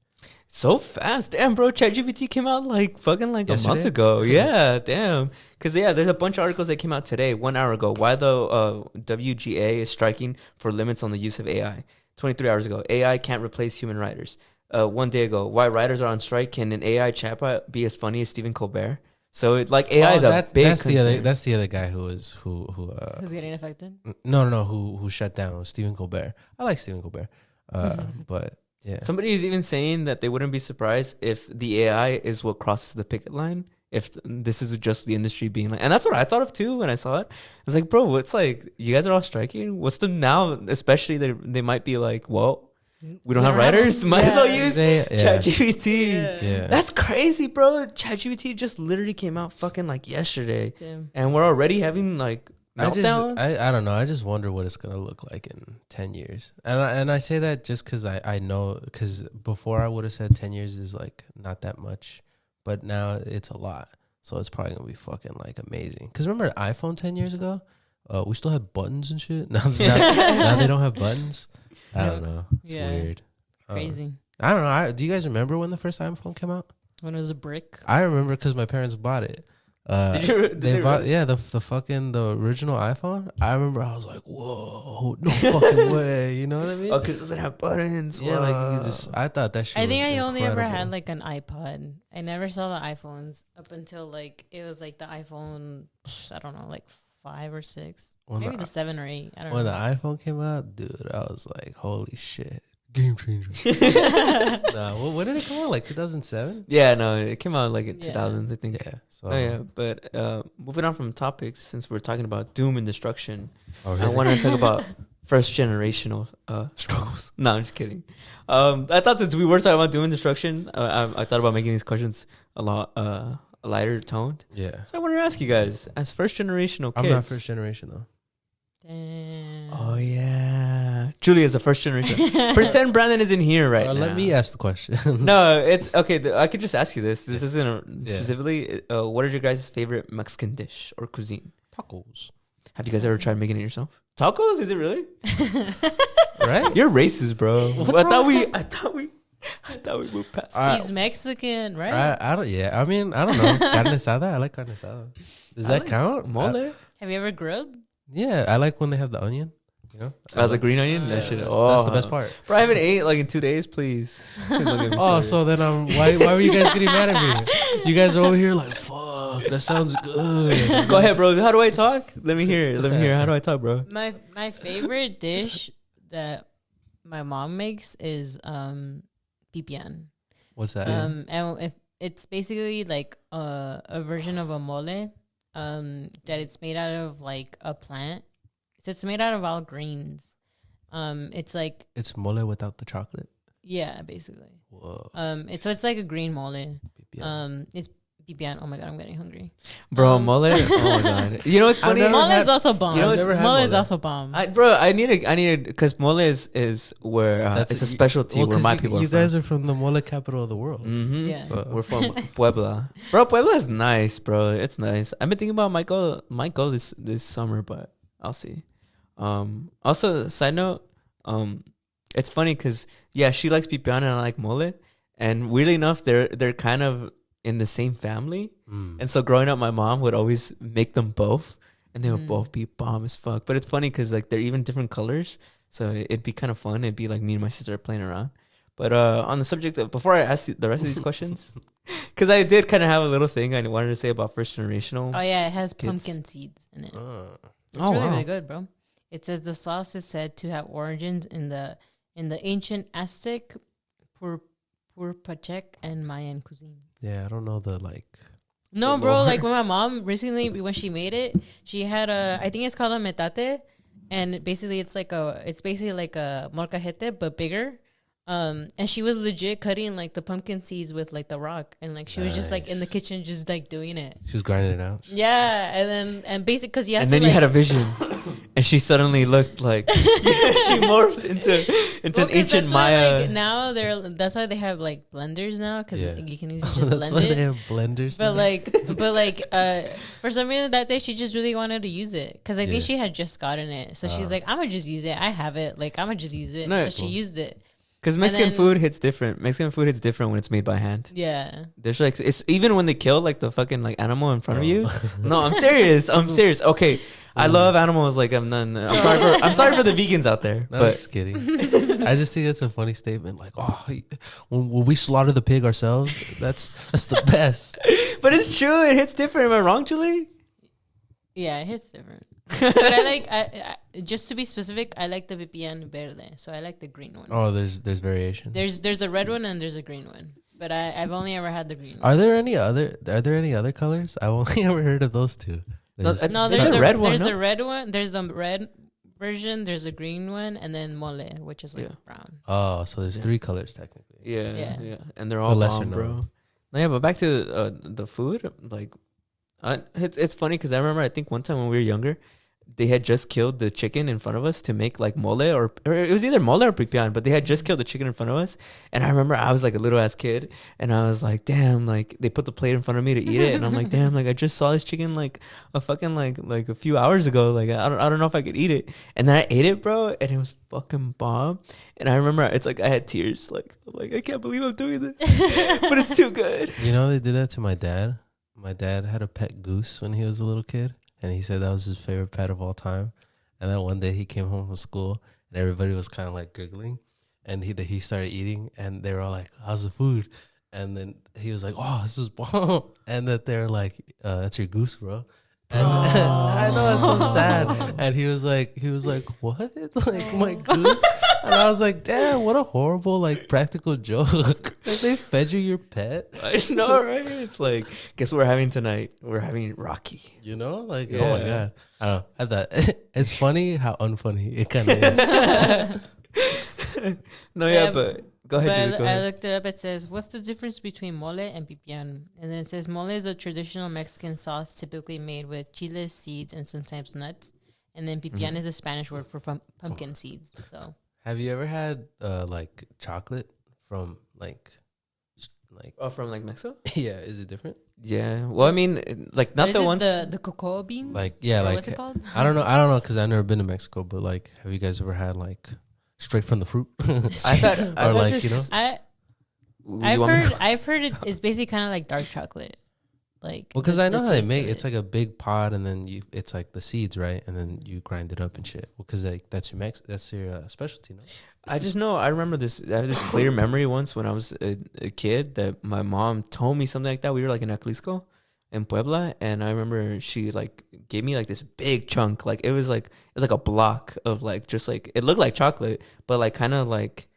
so fast. Damn, bro. ChatGPT came out like fucking like yesterday? a month ago. Yeah, damn. Because there's a bunch of articles that came out today, 1 hour ago. Why the WGA is striking for limits on the use of AI. 23 hours ago, AI can't replace human writers. 1 day ago, why writers are on strike. Can an AI chatbot be as funny as Stephen Colbert? So AI is a big concern. That's the other guy who's getting affected. No, who shut down Stephen Colbert. I like Stephen Colbert, but yeah. Somebody is even saying that they wouldn't be surprised if the AI is what crosses the picket line. If this is just the industry being like, and that's what I thought of too when I saw it. I was like, bro, it's like you guys are all striking. What's the now? Especially they might be like, well, we don't have writers. Might as well use ChatGPT. Yeah. That's crazy, bro. ChatGPT just literally came out fucking like yesterday, Damn. and we're already having like meltdowns. I don't know. I just wonder what it's gonna look like in 10 years. And I say that just because I know, because before I would have said 10 years is like not that much, but now it's a lot. So it's probably gonna be fucking like amazing. Because remember the iPhone 10 years ago? We still had buttons and shit. Now they don't have buttons. I don't know. It's weird. Crazy. I don't know. Do you guys remember when the first iPhone came out? When it was a brick. I remember because my parents bought it. Did they bought really? the original iPhone. I remember I was like, whoa, no fucking way. You know what I mean? Oh, because it doesn't have buttons. Yeah, like I thought that shit. I think was I only ever incredible. had like an iPod. I never saw the iPhones up until like it was like the iPhone. I don't know, like 5 or 6, maybe the 7 or 8. I don't know. When the iPhone came out, dude, I was like, holy shit, game changer. When did it come out? Like 2007? Yeah, no, it came out like in 2000s, I think. Yeah. So But moving on from topics, since we're talking about doom and destruction, really? I wanted to talk about first generational struggles. No, I'm just kidding. I thought since we were talking about doom and destruction, I thought about making these questions a lot lighter toned. Yeah. So I wanted to ask you guys, as first generational kids. I'm not first generation though. Damn. Oh yeah, Julia's a first generation. Pretend Brandon isn't here right now. Let me ask the question. No, it's okay. I could just ask you this. This isn't specifically. What is your guys' favorite Mexican dish or cuisine? Tacos. Have you guys ever tried making it yourself? Tacos? Is it really? Right? You're racist, bro. I thought we I thought we moved past. He's Mexican, right? I don't. Yeah, I mean, I don't know. Carne asada. I like carne asada. Does that count? Mole? Have you ever grilled? Yeah, I like when they have the onion. You know, The green onion. That shit. That's the best part. Bro, I haven't ate like in 2 days. Please. Please don't get me Oh, started. so then why were you guys getting mad at me? You guys are over here like, fuck, that sounds good. Go ahead, bro. How do I talk? Let me hear it. Let me hear. How do I talk, bro? My favorite dish that my mom makes is pipián. What's that? And it's basically like a version of a mole. That it's made out of like a plant. So it's made out of all greens. It's like It's mole without the chocolate. yeah, basically. Whoa. It's like a green mole. Pipián. It's pipián. Oh my god, I'm getting hungry. Bro, mole. Oh my god. You know what's funny? never Mole had- is also bomb. You know, I've never had Mole is mole. also bomb. I need because mole is where it's a specialty where 'cause my people are you from. guys are from the mole capital of the world. Mm-hmm. Yeah. So- We're from Puebla. Bro, Puebla is nice, bro. It's nice. I've been thinking about might go this summer, but I'll see. Also, side note, it's funny because yeah, she likes pipián and I like mole, and weirdly enough, they're kind of in the same family. And so growing up, my mom would always make them both, and they would both be bomb as fuck. But it's funny because like they're even different colors, so it'd be kind of fun. It'd be like me and my sister playing around. But on the subject of, before I ask the rest of these questions, because I did kind of have a little thing I wanted to say about first generational. Oh yeah, it has Kids. pumpkin seeds in it. It's Oh, really wow. really good, bro. It says the sauce is said to have origins in the ancient Aztec, Purpachec, and Mayan cuisine. Yeah, I don't know the like. No, The bro. lore. Like when my mom recently, when she made it, she had I think it's called a metate, and basically it's basically like a molcajete but bigger. And she was legit cutting like the pumpkin seeds with like the rock, and like she was just like in the Nice. kitchen just like doing it. She was grinding it out. Yeah, and basically because you have And to then like, you had a vision, and she suddenly looked like she morphed into an 'cause ancient that's why, Maya. like, now that's why they have like blenders now because Yeah. you can easily just That's blend why it. they have blenders. But now. like, for some reason that day she just really wanted to use it because I think Yeah. she had just gotten it, so she's like, "I'm gonna just use it. I have it. Like, I'm gonna just use it." No, So she cool. used it. Because Mexican then- food hits different. Mexican food hits different when it's made by hand. Yeah, There's like it's even when they kill like the fucking like animal in front of you. No, I'm serious. I'm serious. Okay, I love animals. Like I'm none. I'm sorry for the vegans out there. No, But just kidding. I just think it's a funny statement. Like, oh, when we slaughter the pig ourselves, that's the best. but it's true. It hits different. Am I wrong, Julie? yeah, it hits different. But I like, I just to be specific, I like the pipián verde, so I like the green one. Oh, there's variations. There's a red one and there's a green one, but I've only ever had the green one. Are there any other colors? I've only ever heard of those two. No, There's- No, There's there's a a red one, There's no? a red one. There's a red version. There's a green one, and then mole, which is like Yeah. brown. oh, so there's Yeah. 3 colors technically. Yeah. Yeah. And they're all lesser bomb, bro. known. No, yeah, but back to the food. Like, it's funny because I remember I think one time when we were younger, they had just killed the chicken in front of us to make like mole or it was either mole or pipián, but they had just killed the chicken in front of us. And I remember I was like a little ass kid and I was like, damn, like they put the plate in front of me to eat it. And I'm like, damn, like I just saw this chicken like a fucking like a few hours ago. Like I don't know if I could eat it. And then I ate it, bro, and it was fucking bomb. And I remember it's like I had tears. Like I'm like, I can't believe I'm doing this. But it's too good. You know, they did that to my dad. My dad had a pet goose when he was a little kid, and he said that was his favorite pet of all time. And then one day he came home from school, and everybody was kind of like giggling, and he started eating, and they were all like, "How's the food?" And then he was like, "Oh, this is bomb," and that they're like, "That's your goose, bro." And I know it's so sad. And he was like, "What? Like my goose?" And I was like, "Damn, what a horrible like practical joke! Like they fed you your pet." I know, right? It's like, guess what we're having tonight? We're having Rocky. You know, like oh Yeah. my god, I don't know. I thought it's funny how unfunny it kind of is. No, yeah, Yeah, but go ahead, But Julie, go I ahead. looked it up. It says, "What's the difference between mole and pipián?" And then it says, "Mole is a traditional Mexican sauce typically made with chiles, seeds, and sometimes nuts." And then pipián is a Spanish word for pumpkin seeds. So Have you ever had like chocolate from like Oh, from like Mexico? yeah? Is it different? Yeah. Well, I mean, like not What the is it, ones. the cocoa beans. Like yeah, Or like what's it called? I don't know because I've never been to Mexico. But like, have you guys ever had like straight from the fruit? I've had or like this, you know, I've heard it's basically kind of like dark chocolate. Like, well, because I know how they make it. it's like a big pot, and then it's like the seeds, right? And then you grind it up and shit. Well, because like that's your specialty, no? I just know. I remember this. I have this clear memory once when I was a kid that my mom told me something like that. We were like in Aclisco, in Puebla, and I remember she like gave me like this big chunk. Like it was like a block of like just like it looked like chocolate, but like kind of like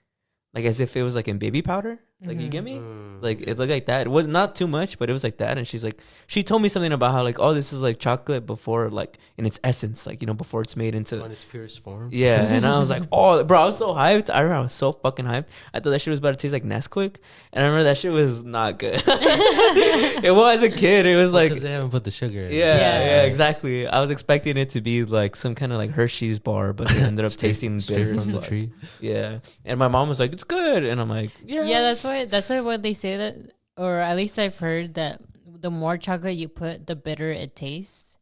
as if it was like in baby powder. Like, you get me? Like, it looked like that. It was not too much, but it was like that. And she's like, she told me something about how, like, oh, this is like chocolate before, like, in its essence, like, you know, before it's made into. In its purest form. Yeah. And I was like, oh, bro, I was so hyped. I remember I was so fucking hyped. I thought that shit was about to taste like Nesquik. And I remember that shit was not good. It was as a kid. It was like. Because they haven't put the sugar in. Yeah, exactly. I was expecting it to be like some kind of like Hershey's bar, but it ended up tasting bitter from the tree. Yeah. And my mom was like, it's good. And I'm like, yeah. Yeah, that's why what they say that, or at least I've heard that the more chocolate you put, the bitter it tastes,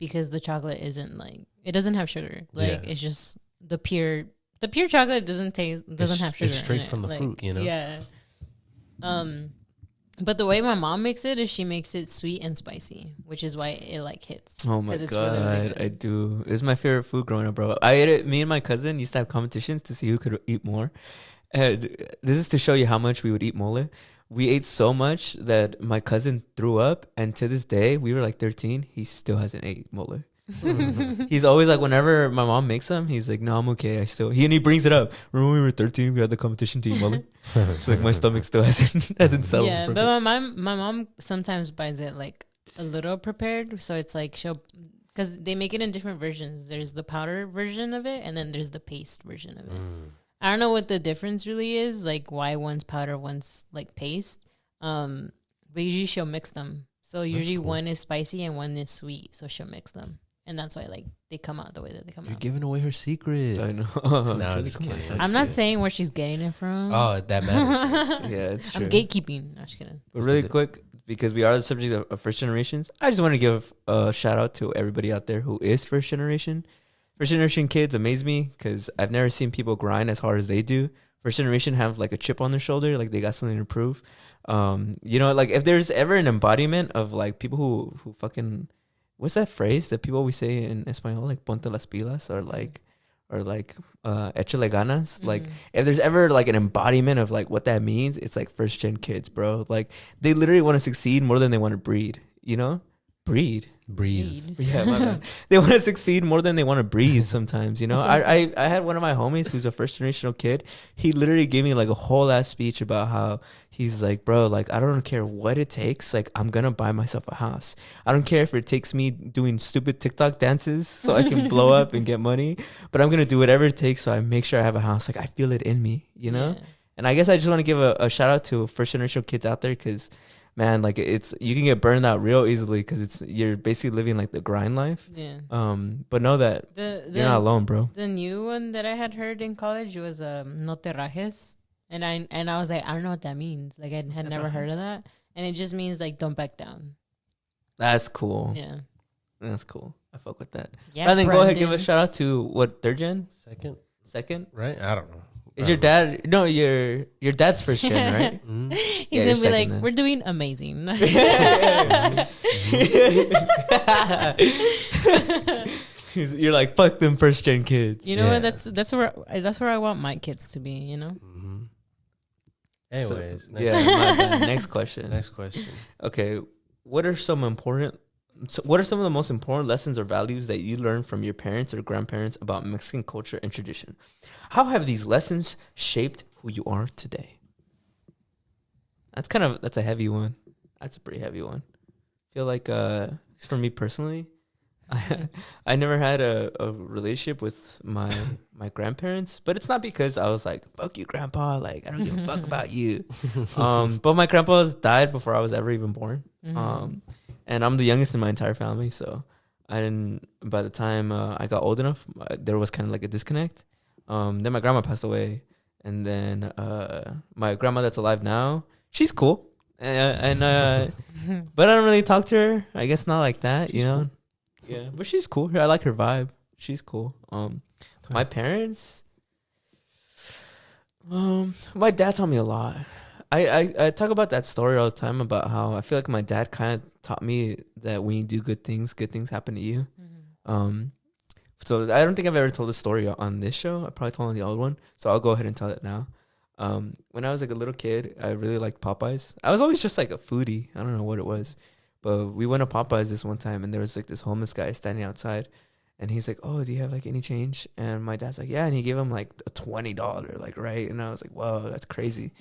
because the chocolate isn't like, it doesn't have sugar. Like it's just the pure chocolate doesn't have sugar. It's straight in from the like, fruit, you know. Yeah. But the way my mom makes it is she makes it sweet and spicy, which is why it like hits. Oh my it's god, really, really I do. It's my favorite food growing up, bro. I ate it. Me and my cousin used to have competitions to see who could eat more. And this is to show you how much we would eat mole. We ate so much that my cousin threw up, and to this day, we were like 13. He still hasn't ate mole. He's always like, whenever my mom makes them, he's like, no, I'm okay. He brings it up. Remember when we were 13, we had the competition to eat mole? It's like my stomach still hasn't settled. Yeah, but my mom sometimes buys it like a little prepared, so it's like because they make it in different versions. There's the powder version of it, and then there's the paste version of it. I don't know what the difference really is, like why one's powder, one's like paste. But usually she'll mix them. So usually one is spicy and one is sweet. So she'll mix them. And that's why like they come out the way that they come out. You're giving away her secret. I know. No, I'm just kidding. I'm not saying where she's getting it from. Oh, that matters. Yeah, it's true. I'm gatekeeping. No, just kidding. But really quick, because we are the subject of first generations, I just want to give a shout out to everybody out there who is first generation. First generation kids amaze me because I've never seen people grind as hard as they do. First generation have like a chip on their shoulder, like they got something to prove. You know, like if there's ever an embodiment of like people who fucking, what's that phrase that people always say in Espanol, like ponte las pilas, or like échale ganas. Mm-hmm. Like if there's ever like an embodiment of like what that means, it's like first gen kids, bro. Like they literally want to succeed more than they want to breed, you know? Breathe. Yeah, my bad. They want to succeed more than they want to breathe sometimes, you know. I had one of my homies who's a first generational kid. He literally gave me like a whole ass speech about how he's like, bro, like I don't care what it takes, like I'm gonna buy myself a house. I don't care if it takes me doing stupid TikTok dances so I can blow up and get money, but I'm gonna do whatever it takes so I make sure I have a house. Like I feel it in me, you know. Yeah. And I guess I just want to give a shout out to first generational kids out there, because man, like you can get burned out real easily because you're basically living like the grind life. Yeah. But know that you're not alone, bro. The new one that I had heard in college was no te rajes, and I was like, I don't know what that means. Like I had never heard of that, and it just means like don't back down. That's cool. Yeah. That's cool. I fuck with that. Yeah. Then go ahead, give a shout out to what, third gen? Second? Right? I don't know. Is your dad? No, your dad's first gen, right? Mm-hmm. He's gonna be like, then. We're doing amazing. You're like, fuck them first gen kids. You know what? That's where I want my kids to be. You know. Mm-hmm. Anyways, next question. Next question. Okay, what are some of the most important lessons or values that you learned from your parents or grandparents about Mexican culture and tradition? How have these lessons shaped who you are today? That's a heavy one. That's a pretty heavy one. I feel like for me personally, I never had a relationship with my grandparents, but it's not because I was like, fuck you, grandpa, like I don't give a fuck about you. But my grandpa's died before I was ever even born. Mm-hmm. And I'm the youngest in my entire family, so by the time I got old enough, there was kind of like a disconnect. Then my grandma passed away, and then my grandma that's alive now, she's cool, and but I don't really talk to her. I guess not like that, you know. Cool. Yeah, but she's cool. I like her vibe. She's cool. My parents, my dad taught me a lot. I talk about that story all the time about how I feel like my dad kind of taught me that when you do good things happen to you. So I don't think I've ever told the story on this show. I probably told on the old one. So I'll go ahead and tell it now. When I was like a little kid, I really liked Popeyes. I was always just like a foodie. I don't know what it was. But we went to Popeyes this one time, and there was like this homeless guy standing outside. And he's like, "Oh, do you have like any change?" And my dad's like, "Yeah." And he gave him like a $20, like, right? And I was like, "Whoa, that's crazy."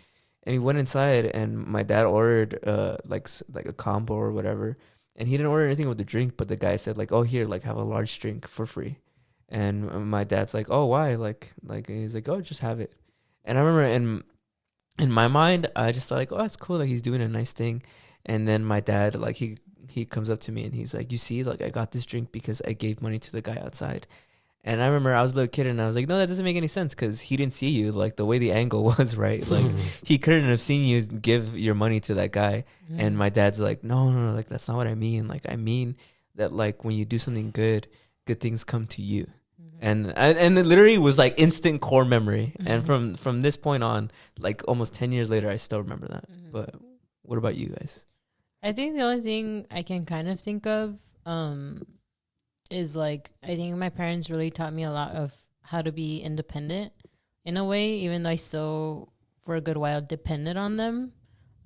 And he went inside, and my dad ordered like a combo or whatever. And he didn't order anything with the drink, but the guy said like, "Oh, here, like have a large drink for free." And my dad's like, "Oh, why?" Like, and he's like, "Oh, just have it." And I remember in my mind, I just thought like, "Oh, that's cool. Like he's doing a nice thing." And then my dad, like he comes up to me and he's like, "You see, like I got this drink because I gave money to the guy outside." And I remember I was a little kid and I was like, "No, that doesn't make any sense because he didn't see you. Like the way the angle was, right? Like he couldn't have seen you give your money to that guy." And my dad's like, "No, like that's not what I mean. Like I mean that like when you do something good things come to you." And it literally was like instant core memory. And from this point on, like almost 10 years later, I still remember that. But what about you guys? I think the only thing I can kind of think of is like, I think my parents really taught me a lot of how to be independent in a way, even though I still, for a good while, depended on them.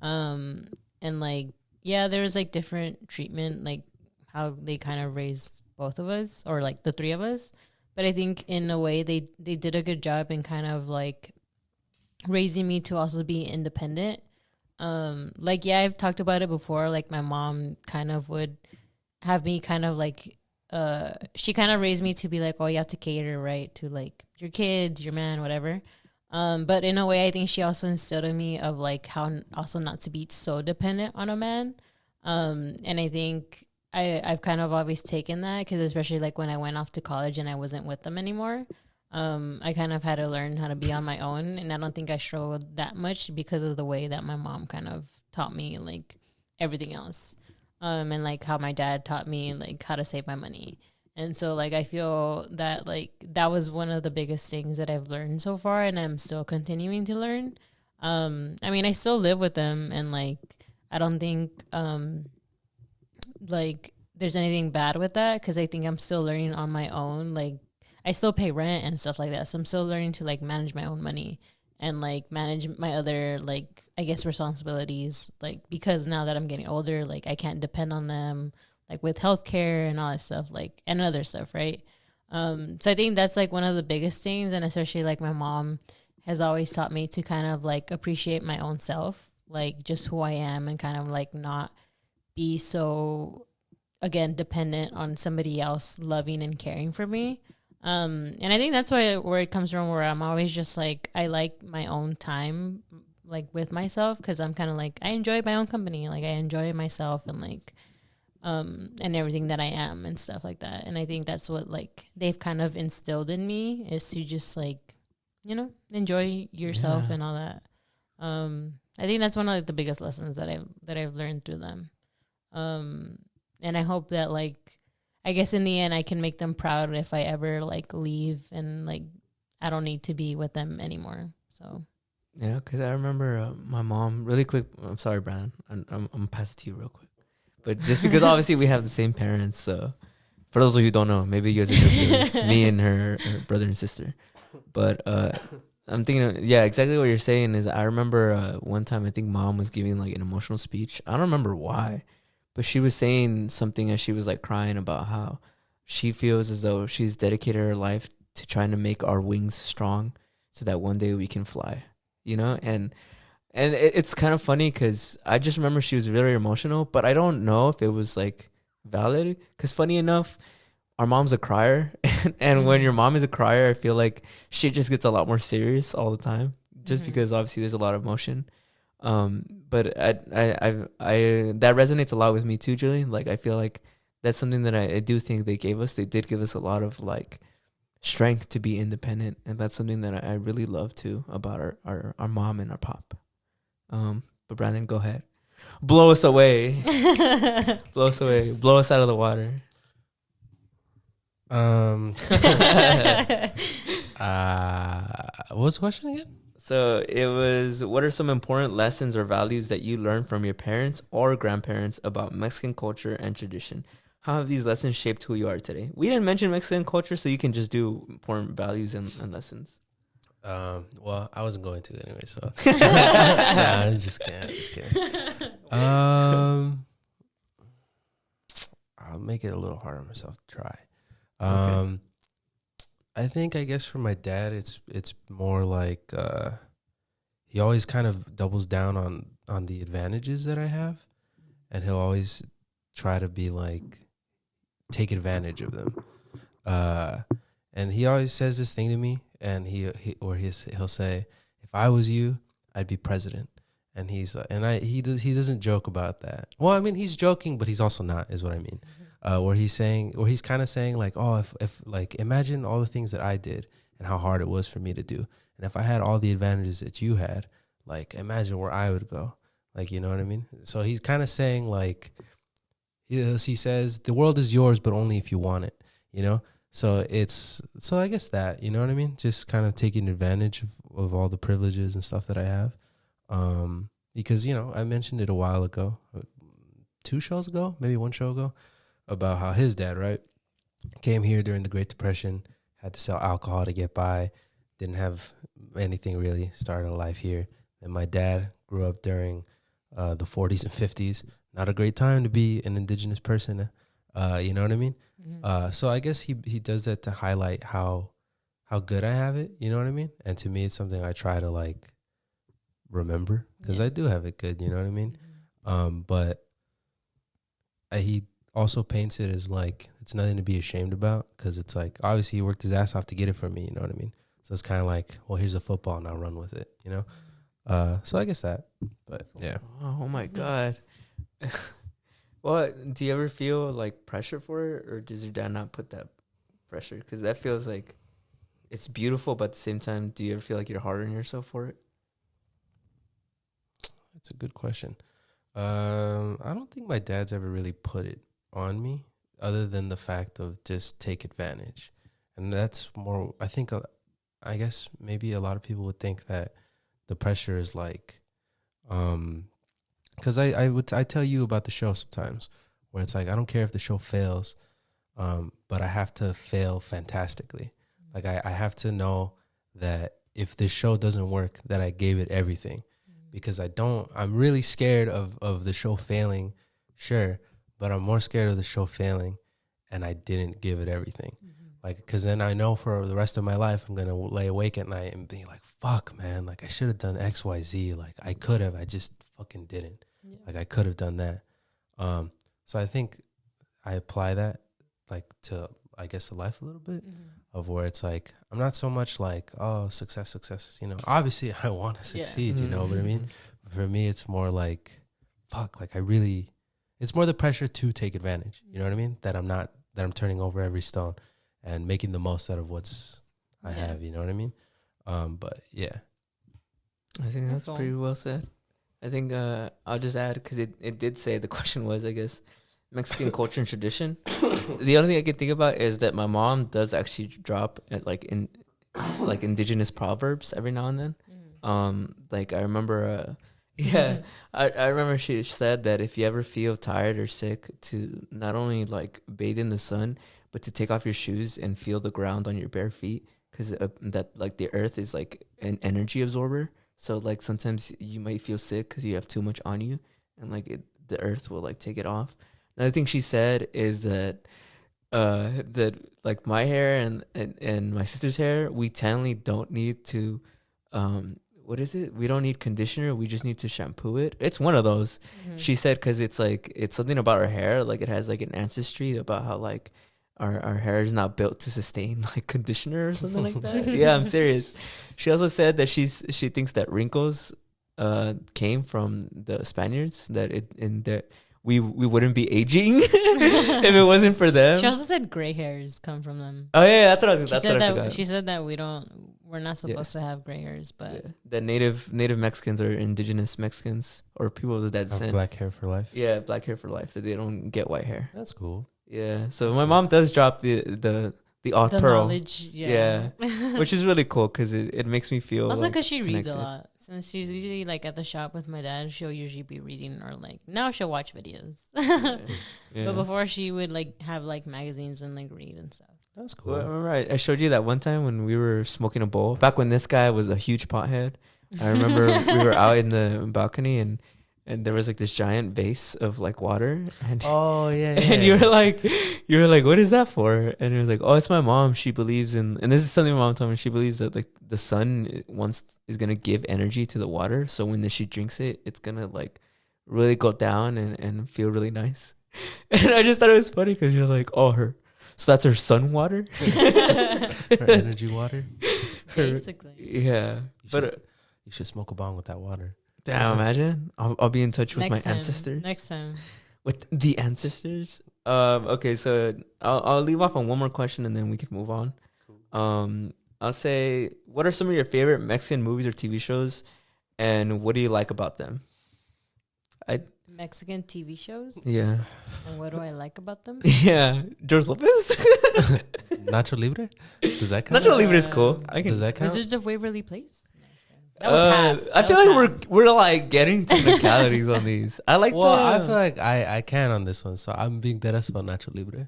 And like, yeah, there was like different treatment, like how they kind of raised both of us or like the three of us. But I think in a way they did a good job in kind of like raising me to also be independent. Like, yeah, I've talked about it before. Like my mom kind of would have me kind of like, she kind of raised me to be like, oh, you have to cater, right, to like your kids, your man, whatever. But in a way, I think she also instilled in me of like how also not to be so dependent on a man. And I think I've kind of always taken that because especially like when I went off to college and I wasn't with them anymore, I kind of had to learn how to be on my own. And I don't think I struggled that much because of the way that my mom kind of taught me like everything else. And like how my dad taught me like how to save my money. And so like I feel that like that was one of the biggest things that I've learned so far and I'm still continuing to learn. I mean, I still live with them and like I don't think like there's anything bad with that because I think I'm still learning on my own. Like I still pay rent and stuff like that. So I'm still learning to like manage my own money and like manage my other like I guess responsibilities, like because now that I'm getting older, like I can't depend on them like with healthcare and all that stuff, like and other stuff, right? So I think that's like one of the biggest things, and especially like my mom has always taught me to kind of like appreciate my own self, like just who I am and kind of like not be so again dependent on somebody else loving and caring for me. And I think that's where it comes from, where I'm always just like I like my own time like with myself because I'm kind of like I enjoy my own company, like I enjoy myself and like and everything that I am and stuff like that. And I think that's what like they've kind of instilled in me is to just like, you know, enjoy yourself and all that. I think that's one of like, the biggest lessons that I've learned through them. And I hope that like I guess in the end I can make them proud if I ever like leave and like I don't need to be with them anymore. So yeah, because I remember my mom really quick. I'm sorry, Brandon. I'm gonna pass it to you real quick. But just because obviously we have the same parents, so for those of you who don't know, maybe you guys are confused. Me and her brother and sister. But I'm thinking, yeah, exactly what you're saying is I remember one time I think mom was giving like an emotional speech. I don't remember why, but she was saying something as she was like crying about how she feels as though she's dedicated her life to trying to make our wings strong so that one day we can fly, you know? And it's kind of funny because I just remember she was very emotional, but I don't know if it was like valid because funny enough, our mom's a crier. And when your mom is a crier, I feel like shit just gets a lot more serious all the time just because obviously there's a lot of emotion. But I that resonates a lot with me too, Julian. Like I feel like that's something that I do think they gave us. They did give us a lot of like strength to be independent, and that's something that I really love too about our mom and our pop. But Brandon, go ahead, blow us away, blow us away, blow us out of the water. What was the question again? So it was, what are some important lessons or values that you learned from your parents or grandparents about Mexican culture and tradition? How have these lessons shaped who you are today? We didn't mention Mexican culture, so you can just do important values and lessons. Well, I wasn't going to anyway, so nah, I'm just kidding. I'll make it a little harder on myself to try. Okay. I guess for my dad, it's more like he always kind of doubles down on the advantages that I have, and he'll always try to be like take advantage of them. And he always says this thing to me, and he'll say, "If I was you, I'd be president." And he doesn't joke about that. Well, I mean, he's joking, but he's also not, is what I mean. Where he's kind of saying like, oh, if like, imagine all the things that I did and how hard it was for me to do. And if I had all the advantages that you had, like, imagine where I would go. Like, you know what I mean? So he's kind of saying like, he says, the world is yours, but only if you want it, you know? So I guess that, you know what I mean? Just kind of taking advantage of all the privileges and stuff that I have. Because, you know, I mentioned it a while ago, 2 shows ago, maybe 1 show ago, about how his dad, right, came here during the Great Depression, had to sell alcohol to get by, didn't have anything really, started a life here. And my dad grew up during the 40s and 50s. Not a great time to be an indigenous person, you know what I mean? Mm-hmm. So I guess he does that to highlight how good I have it, you know what I mean? And to me, it's something I try to, like, remember, because I do have it good, you know what I mean? Mm-hmm. But he also paints it as like it's nothing to be ashamed about, because it's like obviously he worked his ass off to get it from me, you know what I mean? So it's kind of like, well, here's a football and I'll run with it, you know? So I guess that, but yeah. Oh my God. Well, do you ever feel like pressure for it, or does your dad not put that pressure? Because that feels like it's beautiful, but at the same time, do you ever feel like you're hard on yourself for it? That's a good question. I don't think my dad's ever really put it on me, other than the fact of just take advantage. And that's more, I think, I guess maybe a lot of people would think that the pressure is like, because I tell you about the show sometimes, where it's like, I don't care if the show fails, but I have to fail fantastically. Like I have to know that if this show doesn't work, that I gave it everything. Because I'm really scared of the show failing, sure, but I'm more scared of the show failing and I didn't give it everything. Mm-hmm. Like, because then I know for the rest of my life, I'm going to lay awake at night and be like, fuck, man, like I should have done X, Y, Z. Like I could have, I just fucking didn't. Yeah. Like I could have done that. So I think I apply that like to, I guess, to life a little bit, of where it's like, I'm not so much like, oh, success, you know, obviously I want to succeed, you know what I mean? For me, it's more like, fuck, like it's more the pressure to take advantage, you know what I mean? That I'm turning over every stone and making the most out of what's I have, you know what I mean? But yeah. I think that's pretty well said. I think I'll just add, because it did say, the question was, I guess, Mexican culture and tradition. The only thing I can think about is that my mom does actually drop at like indigenous proverbs every now and then. Like I remember, I remember she said that if you ever feel tired or sick, to not only like bathe in the sun, but to take off your shoes and feel the ground on your bare feet, because that like the earth is like an energy absorber. So like sometimes you might feel sick because you have too much on you, and like the earth will like take it off. Another thing she said is that that like my hair and my sister's hair, we technically don't need to what is it? We don't need conditioner. We just need to shampoo it. It's one of those. Mm-hmm. She said, because it's like, it's something about our hair. Like it has like an ancestry about how like our hair is not built to sustain like conditioner or something like that. Yeah, I'm serious. She also said that she thinks that wrinkles came from the Spaniards, that we wouldn't be aging if it wasn't for them. She also said gray hairs come from them. Oh yeah, that's what I was. She said that we're not supposed to have gray hairs, but the native Mexicans or indigenous Mexicans or people of that descent, black hair for life. Yeah, black hair for life. That they don't get white hair. That's cool. Yeah, so my mom does drop the the odd The pearl. knowledge, yeah. Which is really cool because it makes me feel Also, like, because she reads a connected. lot. Since she's usually like at the shop with my dad, she'll usually be reading, or like now she'll watch videos. Yeah. But before she would like have like magazines and like read and stuff. That's cool. Well, right. I showed you that one time when we were smoking a bowl. Back when this guy was a huge pothead. I remember we were out in the balcony and there was like this giant vase of like water. And Oh yeah, and you were like, what is that for? And it was like, oh, it's my mom. She believes in, and this is something my mom told me. She believes that like the sun is gonna give energy to the water. So when she drinks it, it's gonna like really go down and feel really nice. And I just thought it was funny because you're like, oh, so that's her sun water. her energy water. Basically. Yeah, You should smoke a bong with that water. damn, imagine. I'll be in touch with my time. ancestors. Next time. With the ancestors. Okay, so I'll leave off on one more question and then we can move on. I'll say, what are some of your favorite Mexican movies or TV shows, and what do you like about them? Mexican TV shows? Yeah. And what do I like about them? Yeah. George Lopez? Nacho Libre? Does that count? Nacho Libre is cool. Does that count? Wizards of Waverly Place? That was half. I That feel was like half. we're like getting technicalities on these. I like Well, I feel like I can on this one, so I'm being dead ass about Nacho Libre.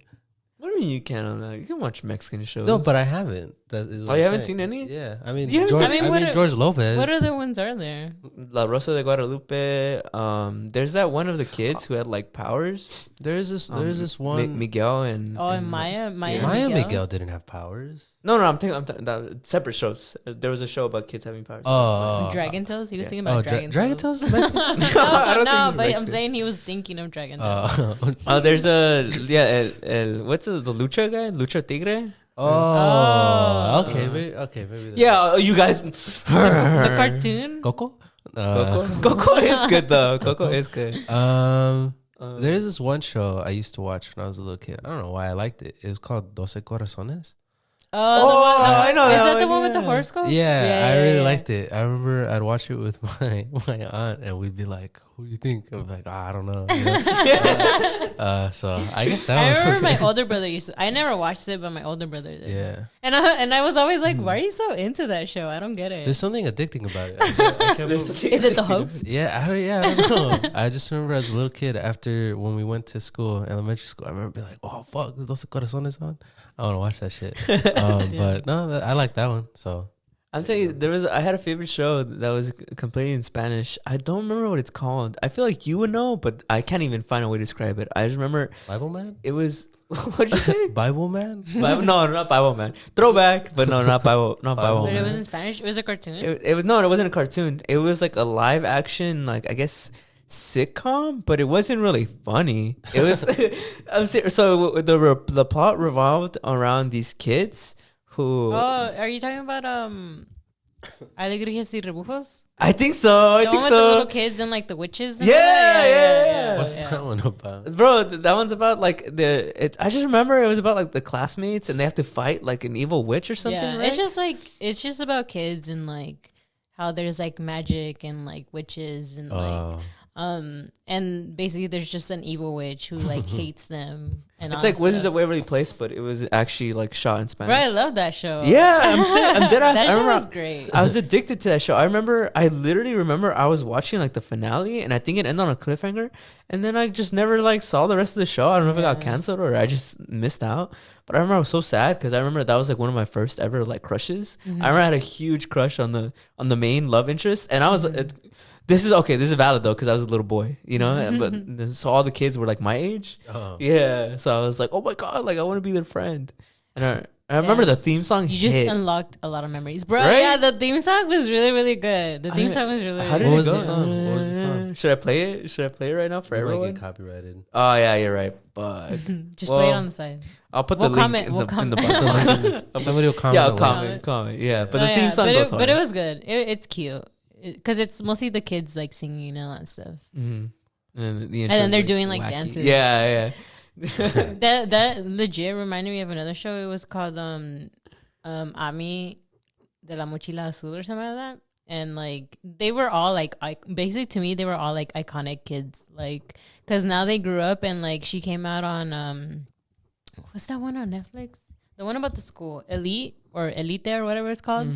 What do you mean you can't on that? You can watch Mexican shows. No, but I haven't. That is what you I'm haven't saying. seen any? Yeah, I mean, You haven't George, seen- I mean, what are- George Lopez. What other ones are there? La Rosa de Guadalupe. There's that one of the kids who had like powers. There's this one. Miguel and Oh, and Maya Maya Miguel didn't have powers. No, I'm thinking that separate shows. There was a show about kids having powers. Oh, Dragon Tales? He was thinking about Dragon Dragon Tales. Tales is Mexican. I don't No, think but it's I'm Mexican. saying he was thinking of Dragon Tales. There's what's the Lucha guy? Lucha Tigre? Oh, okay, maybe that. Yeah, you guys. The cartoon? Coco. Coco is good though. Coco is good. There's this one show I used to watch when I was a little kid. I don't know why I liked it. It was called Doce Corazones. I know Is that that the one, one with the yeah. horoscope? Yeah, I really liked it. I remember I'd watch it with my aunt, and we'd be like, "Who do you think?" I'm like, I don't know. You know? So I guess that I one. remember my older brother used to. I never watched it, but my older brother did. Yeah. And I was always like, why are you so into that show? I don't get it. There's something addicting about it. I can't believe- Is it the host? Yeah, I don't know. I just remember as a little kid, after when we went to school, elementary school, I remember being like, "Oh fuck, is Doce Corazones on? I want to watch that shit." But no, I like that one. So I'm telling you, I had a favor'd show that was completely in Spanish. I don't remember what it's called. I feel like you would know, but I can't even find a way to describe it. I just remember Bible Man, it was. What'd you say? Bible Man. No, not Bible Man. Throwback, but no, not Bible. Not Bible But Man. it was in Spanish. It was a cartoon. It was no, it wasn't a cartoon. It was like a live action, like I guess sitcom, but it wasn't really funny. It was. I'm serious. So the plot revolved around these kids who. Oh, are you talking about Alegrías y Rebujos? I think so. The I one think with the little so. kids and like the witches. And Yeah, all that? yeah. What's that one about? Bro, that one's about like I just remember it was about like the classmates and they have to fight like an evil witch or something. Yeah, right? it's just about kids and like how there's like magic and like witches and like and basically there's just an evil witch who like hates them and it's all like that Wizards stuff. of Waverly Place, but it was actually like shot in Spanish. Bro, I love that show. Yeah, I'm dead ass. That I show remember was great. I was addicted to that show. I literally remember I was watching like the finale and I think it ended on a cliffhanger and then I just never like saw the rest of the show. I don't know if it got canceled or I just missed out. But I remember I was so sad because I remember that was like one of my first ever like crushes. I remember I had a huge crush on the main love interest and I was this is valid though because I was a little boy, you know. But so all the kids were like my age. Yeah, so I was like, oh my god, like I want to be their friend. And I remember the theme song. You just hit. unlocked a lot of memories, bro. Right? Yeah, the theme song was really, really good. The theme song was really. How Really did What it was go? the song? What was the song? Should I play it? Should I play it right now for It might everyone? get copyrighted. Oh yeah, you're right. But Just play it Well, on the side. I'll put We'll the link comment, in we'll the in the comment. bottom. Somebody will comment. Yeah, on comment. Yeah, but Oh, the theme song goes but it hard. was good. It's cute because it's mostly the kids like singing and all that stuff. Mhm. And then they're doing, like, dances. Yeah. That legit reminded me of another show. It was called Ami de la Mochila Azul or something like that. And like they were all like basically to me they were all like iconic kids, like because now they grew up and like she came out on what's that one on Netflix? the one about the school, Elite or Elite or whatever it's called.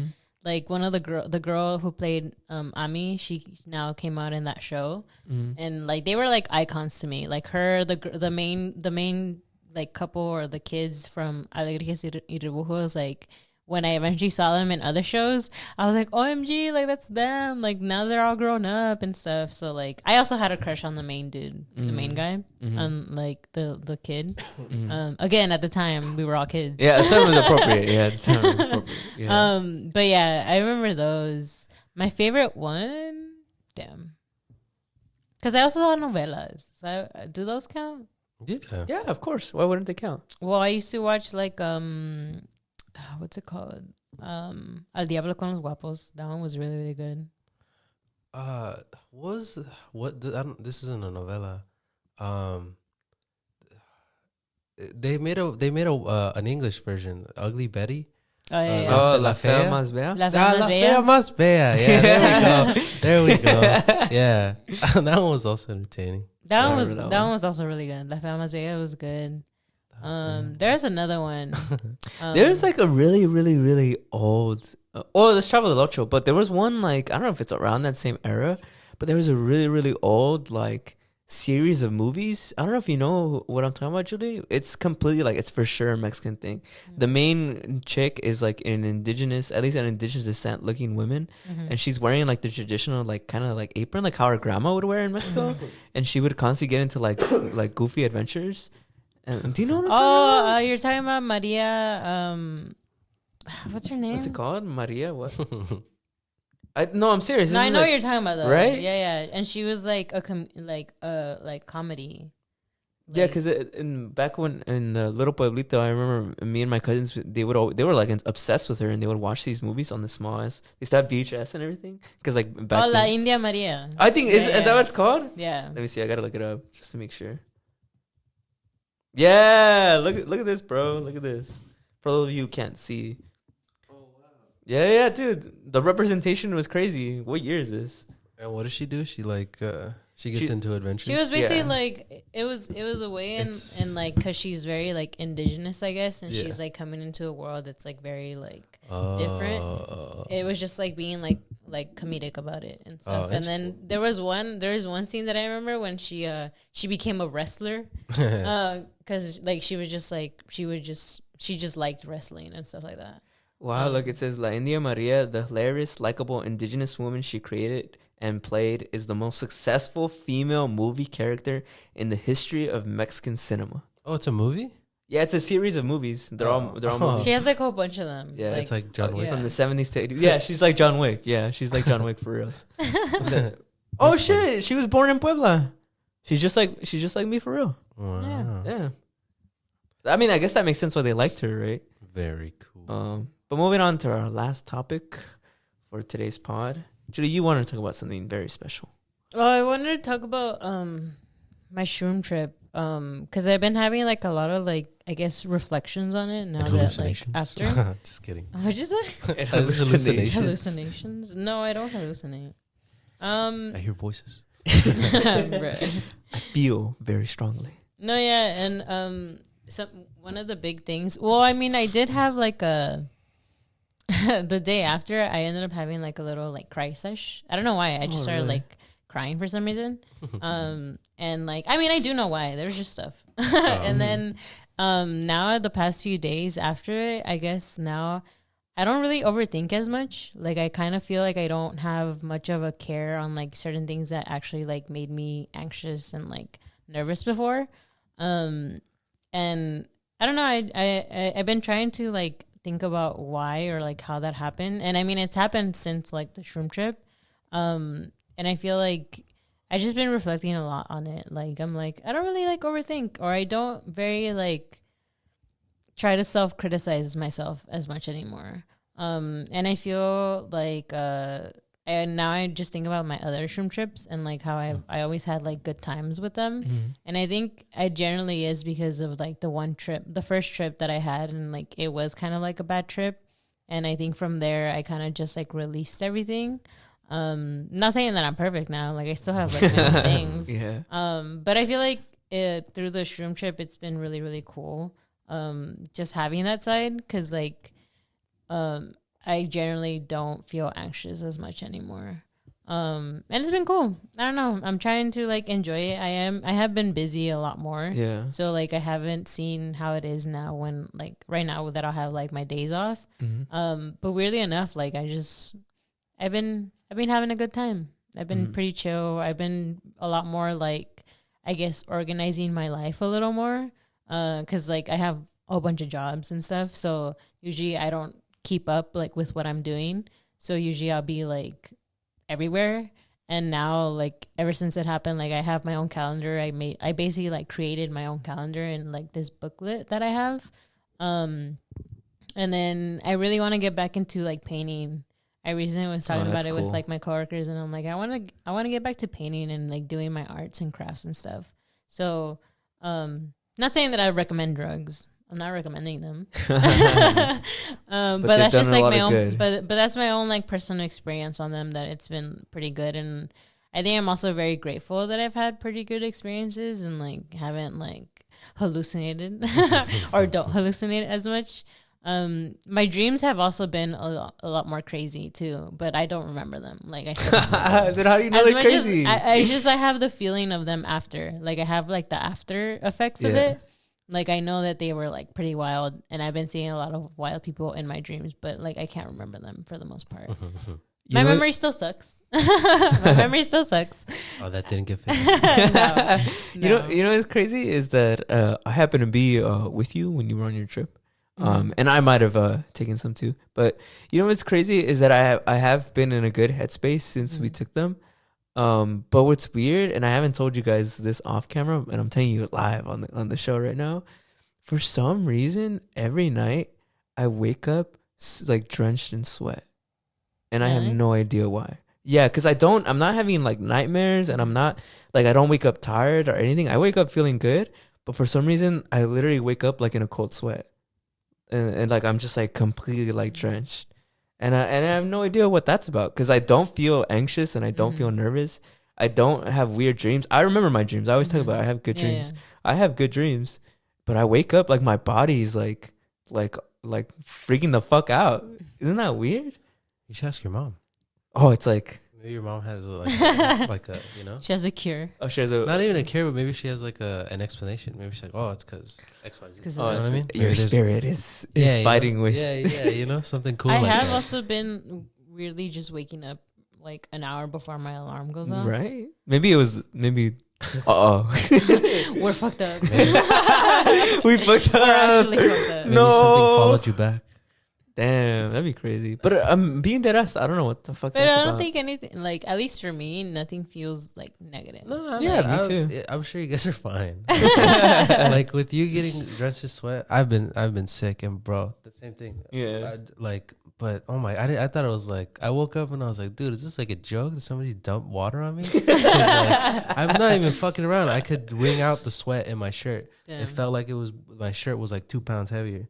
Like one of the girl who played Ami, she now came out in that show, and like they were like icons to me. Like her, the main like couple or the kids from Alegrías y Rebujos. Like when I eventually saw them in other shows, I was like, OMG, like that's them. Like now they're all grown up and stuff. So like I also had a crush on the main dude, the main guy, like the kid. Again, at the time we were all kids. Yeah, at the time it was appropriate. Yeah, at the time it was appropriate. Yeah. But yeah, I remember those. My favorite one, damn. Because I also saw novelas. So do those count? Yeah. Yeah, of course. Why wouldn't they count? Well, I used to watch like what's it called? Al Diablo con los Guapos. That one was really, really good. This isn't a novela. They made an English version, Ugly Betty. Oh yeah, yeah. Oh, La Fea Más Bella. La La Fea Más Bella. Yeah, there we go. Yeah, that one was also entertaining. That one was also really good. La Fea Más Bella was good. There's another one. There's like a really, really, really old. There's Chavo del Ocho, but there was one like I don't know if it's around that same era, but there was a really, really old like series of movies. I don't know if you know what I'm talking about, Julie. It's completely like it's for sure a Mexican thing. The main chick is like at least an indigenous descent looking woman, and she's wearing like the traditional like kind of like apron, like how her grandma would wear in Mexico, and she would constantly get into like goofy adventures. And do you know what I'm talking about? You're talking about Maria. What's her name? What's it called? Maria? What? No, I'm serious. No, I know what you're talking about though. Right? Yeah, yeah. And she was like like comedy. Yeah, because back when in the little pueblito, I remember me and my cousins they were like obsessed with her, and they would watch these movies on the smallest. They used to have VHS and everything. Because like back La India Maria. I think is that what it's called? Yeah. Let me see. I gotta look it up just to make sure. Yeah, look at this, bro. Look at this. For those of you who can't see. Oh wow. Yeah, dude. The representation was crazy. What year is this? And what does she do? She like she gets into adventures. She was basically like it was a way in like because she's very like indigenous, I guess, and she's like coming into a world that's like very like different. It was just like being like comedic about it and stuff. And then there was one scene that I remember when she became a wrestler because like she just liked wrestling and stuff like that. Wow, look, it says La India Maria, the hilarious, likable indigenous woman she created and played, is the most successful female movie character in the history of Mexican cinema. Oh, it's a movie? Yeah, it's a series of movies. They're all movies. She has like a whole bunch of them. Yeah, it's like John Wick from the 70s to 80s. Yeah, she's like John Wick. Yeah, she's like John Wick for real. Oh shit, she was born in Puebla. She's just like me for real. Wow. Yeah. I mean, I guess that makes sense why they liked her, right? Very cool. But moving on to our last topic for today's pod. Julie, you wanted to talk about something very special. Well, I wanted to talk about my Shroom trip because I've been having like a lot of like I guess reflections on it now that like after. Just kidding. What'd you say? Hallucinations? No, I don't hallucinate. I hear voices. I feel very strongly. No, yeah, and one of the big things. Well, I mean, I did have like a. The day after, I ended up having like a little like cry sesh. I don't know why. I just started like crying for some reason. And like, I mean, I do know why. There's just stuff. And then now the past few days after it, I guess now I don't really overthink as much. Like I kind of feel like I don't have much of a care on like certain things that actually like made me anxious and like nervous before. And I don't know. I've been trying to like think about why or like how that happened. And I mean, it's happened since like the Shroom trip. And I feel like I just been reflecting a lot on it. Like, I'm like, I don't really like overthink, or I don't very like try to self-criticize myself as much anymore. And I feel like, and now I just think about my other Shroom trips and like how I always had like good times with them. Mm-hmm. And I think it generally is because of like the first trip that I had, and like it was kind of like a bad trip. And I think from there I kind of just like released everything. Not saying that I'm perfect now, like I still have like my own things. Yeah. But I feel like through the Shroom trip, it's been really, really cool. just having that side, because like I generally don't feel anxious as much anymore. And it's been cool. I don't know. I'm trying to like enjoy it. I have been busy a lot more. Yeah. So like I haven't seen how it is now when like right now that I'll have like my days off. But weirdly enough, like I've been having a good time. I've been pretty chill. I've been a lot more like, I guess, organizing my life a little more. 'Cause like I have a whole bunch of jobs and stuff. So usually I don't keep up like with what I'm doing. So usually I'll be like everywhere. And now like ever since it happened, like I have my own calendar. I basically like created my own calendar in like this booklet that I have. And then I really want to get back into like painting. I recently was talking about it with like my coworkers, and I'm like, I want to get back to painting and like doing my arts and crafts and stuff. So not saying that I recommend drugs. I'm not recommending them. But that's just like my own, but that's my own like personal experience on them, that it's been pretty good. And I think I'm also very grateful that I've had pretty good experiences and like haven't like hallucinated or don't hallucinate as much. My dreams have also been a lot more crazy too, but I don't remember them. Like I said, then how do you know they're crazy? I have the feeling of them after. Like I have like the after effects of it. Like I know that they were like pretty wild, and I've been seeing a lot of wild people in my dreams, but like I can't remember them for the most part. My memory still sucks. My memory still sucks. Oh, that didn't get fixed. No. You know what's crazy is that I happened to be with you when you were on your trip. And I might have taken some too. But you know what's crazy is that I have been in a good headspace since we took them. But what's weird, and I haven't told you guys this off camera, and I'm telling you it live on the show right now. For some reason, every night I wake up like drenched in sweat, and I have no idea why. Yeah, because I'm not having like nightmares, and I'm not like, I don't wake up tired or anything. I wake up feeling good, but for some reason I literally wake up like in a cold sweat. And like I'm just like completely like drenched, and I have no idea what that's about, because I don't feel anxious and I don't feel nervous. I don't have weird dreams. I remember my dreams. I always talk about I have good dreams. Yeah. I have good dreams, but I wake up like my body's like freaking the fuck out. Isn't that weird? You should ask your mom. Oh, it's like maybe your mom has like a you know, she has a cure. Oh, she has a not even a cure, but maybe she has like an explanation. Maybe she's like, oh, it's because X, Y, Z. Oh, you know what I mean? Your spirit is fighting with. Yeah, you know, something cool. I like have that. also been weirdly just waking up like an hour before my alarm goes off. Right? Maybe. We're fucked up. We fucked up. We're actually fucked up. Maybe something followed you back. Damn, that'd be crazy. But I'm being dead ass. I don't know what the fuck. But that's I don't about. think anything, like, at least for me, nothing feels like negative. No, yeah, like, me too. I'm sure you guys are fine. Like with you getting drenched in sweat, I've been sick, and bro, the same thing. Yeah. But oh my, I thought it was like, I woke up and I was like, dude, is this like a joke? Did somebody dump water on me? 'Cause, like, I'm not even fucking around. I could wring out the sweat in my shirt. Damn. It felt like my shirt was like 2 pounds heavier.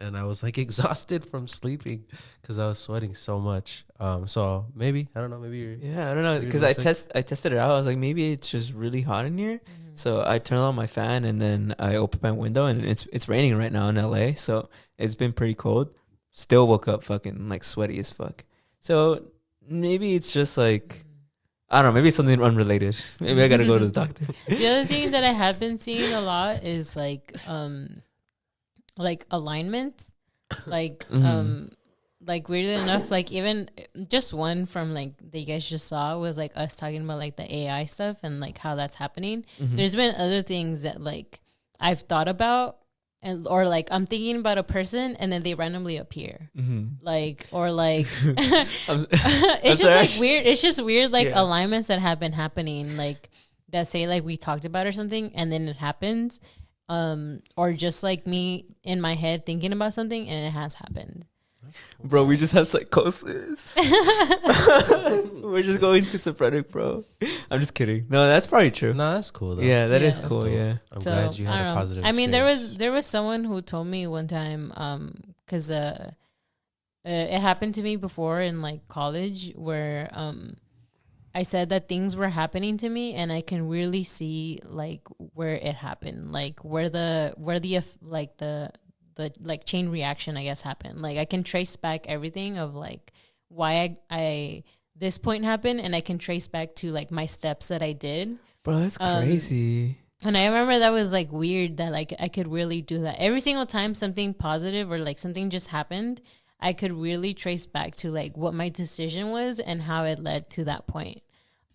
And I was like exhausted from sleeping because I was sweating so much. So maybe, I don't know, maybe you're. Yeah, I don't know, because I tested it out. I was like, maybe it's just really hot in here. So I turned on my fan, and then I opened my window, and it's raining right now in LA. So it's been pretty cold. Still woke up fucking like sweaty as fuck. So maybe it's just like, I don't know, maybe it's something unrelated. Maybe I gotta go to the doctor. The other thing that I have been seeing a lot is like alignment, like like weirdly enough, like even just one from like that you guys just saw was like us talking about like the AI stuff and like how that's happening. There's been other things that like I've thought about, and or like I'm thinking about a person and then they randomly appear, like, or like it's just like weird. It's just weird, like alignments that have been happening, like that say like we talked about or something, and then it happens. Or just like me in my head thinking about something and it has happened. Bro, we just have psychosis. We're just going schizophrenic, bro. I'm just kidding. No, that's probably true. No, that's cool though. Yeah, that is cool. Yeah. I'm glad you had a positive I mean, experience. there was someone who told me one time, because it happened to me before in like college, where I said that things were happening to me, and I can really see like where it happened, like where the like chain reaction, I guess, happened. Like I can trace back everything of like why I this point happened, and I can trace back to like my steps that I did. Bro, that's crazy. And I remember that was like weird that like I could really do that every single time something positive or like something just happened. I could really trace back to like what my decision was and how it led to that point.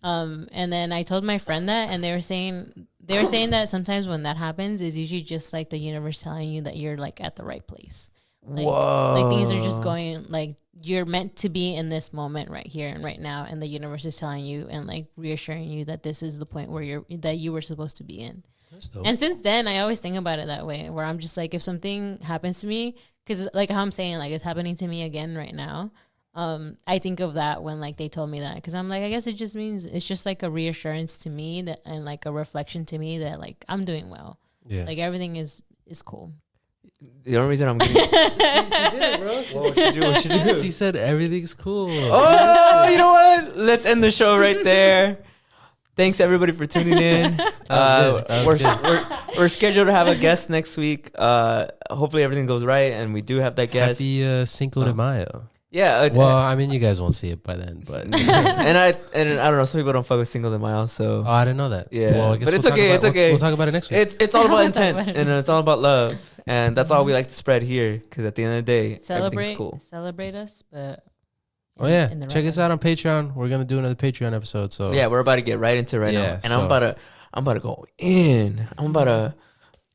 And then I told my friend that, and they were saying that sometimes when that happens, is usually just like the universe telling you that you're like at the right place. Like, Whoa. like things are just going like you're meant to be in this moment right here and right now, and the universe is telling you and like reassuring you that this is the point where you were supposed to be in. And since then, I always think about it that way, where I'm just like, if something happens to me, because like how I'm saying, like it's happening to me again right now. I think of that when like they told me that, because I'm like, I guess it just means it's just like a reassurance to me that, and like a reflection to me that like I'm doing well. Yeah, like everything is cool. The only reason I'm getting she did it, bro. What she do? She said everything's cool. Oh, you know what? Let's end the show right there. Thanks everybody for tuning in. We're scheduled to have a guest next week. Hopefully everything goes right and we do have that guest. Happy Cinco de Mayo. Yeah. Well, I mean, you guys won't see it by then, but and I don't know. Some people don't fuck with Cinco de Mayo, so I didn't know that. Yeah, well, I guess but it's okay. It's okay. We'll talk about it next week. It's all about intent and it's all about love, and that's all we like to spread here. Because at the end of the day, everything's cool. Celebrate us, but. Check us out on Patreon. We're gonna do another Patreon episode. So yeah, we're about to get right into it now, and I'm about to go in. I'm about to.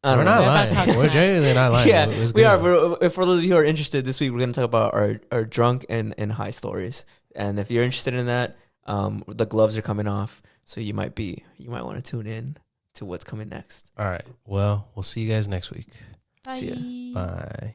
We're not lying. We're genuinely not lying. Yeah, we are. For those of you who are interested, this week we're going to talk about our drunk and high stories. And if you're interested in that, the gloves are coming off, so you might want to tune in to what's coming next. All right. Well, we'll see you guys next week. Bye. See ya. Bye.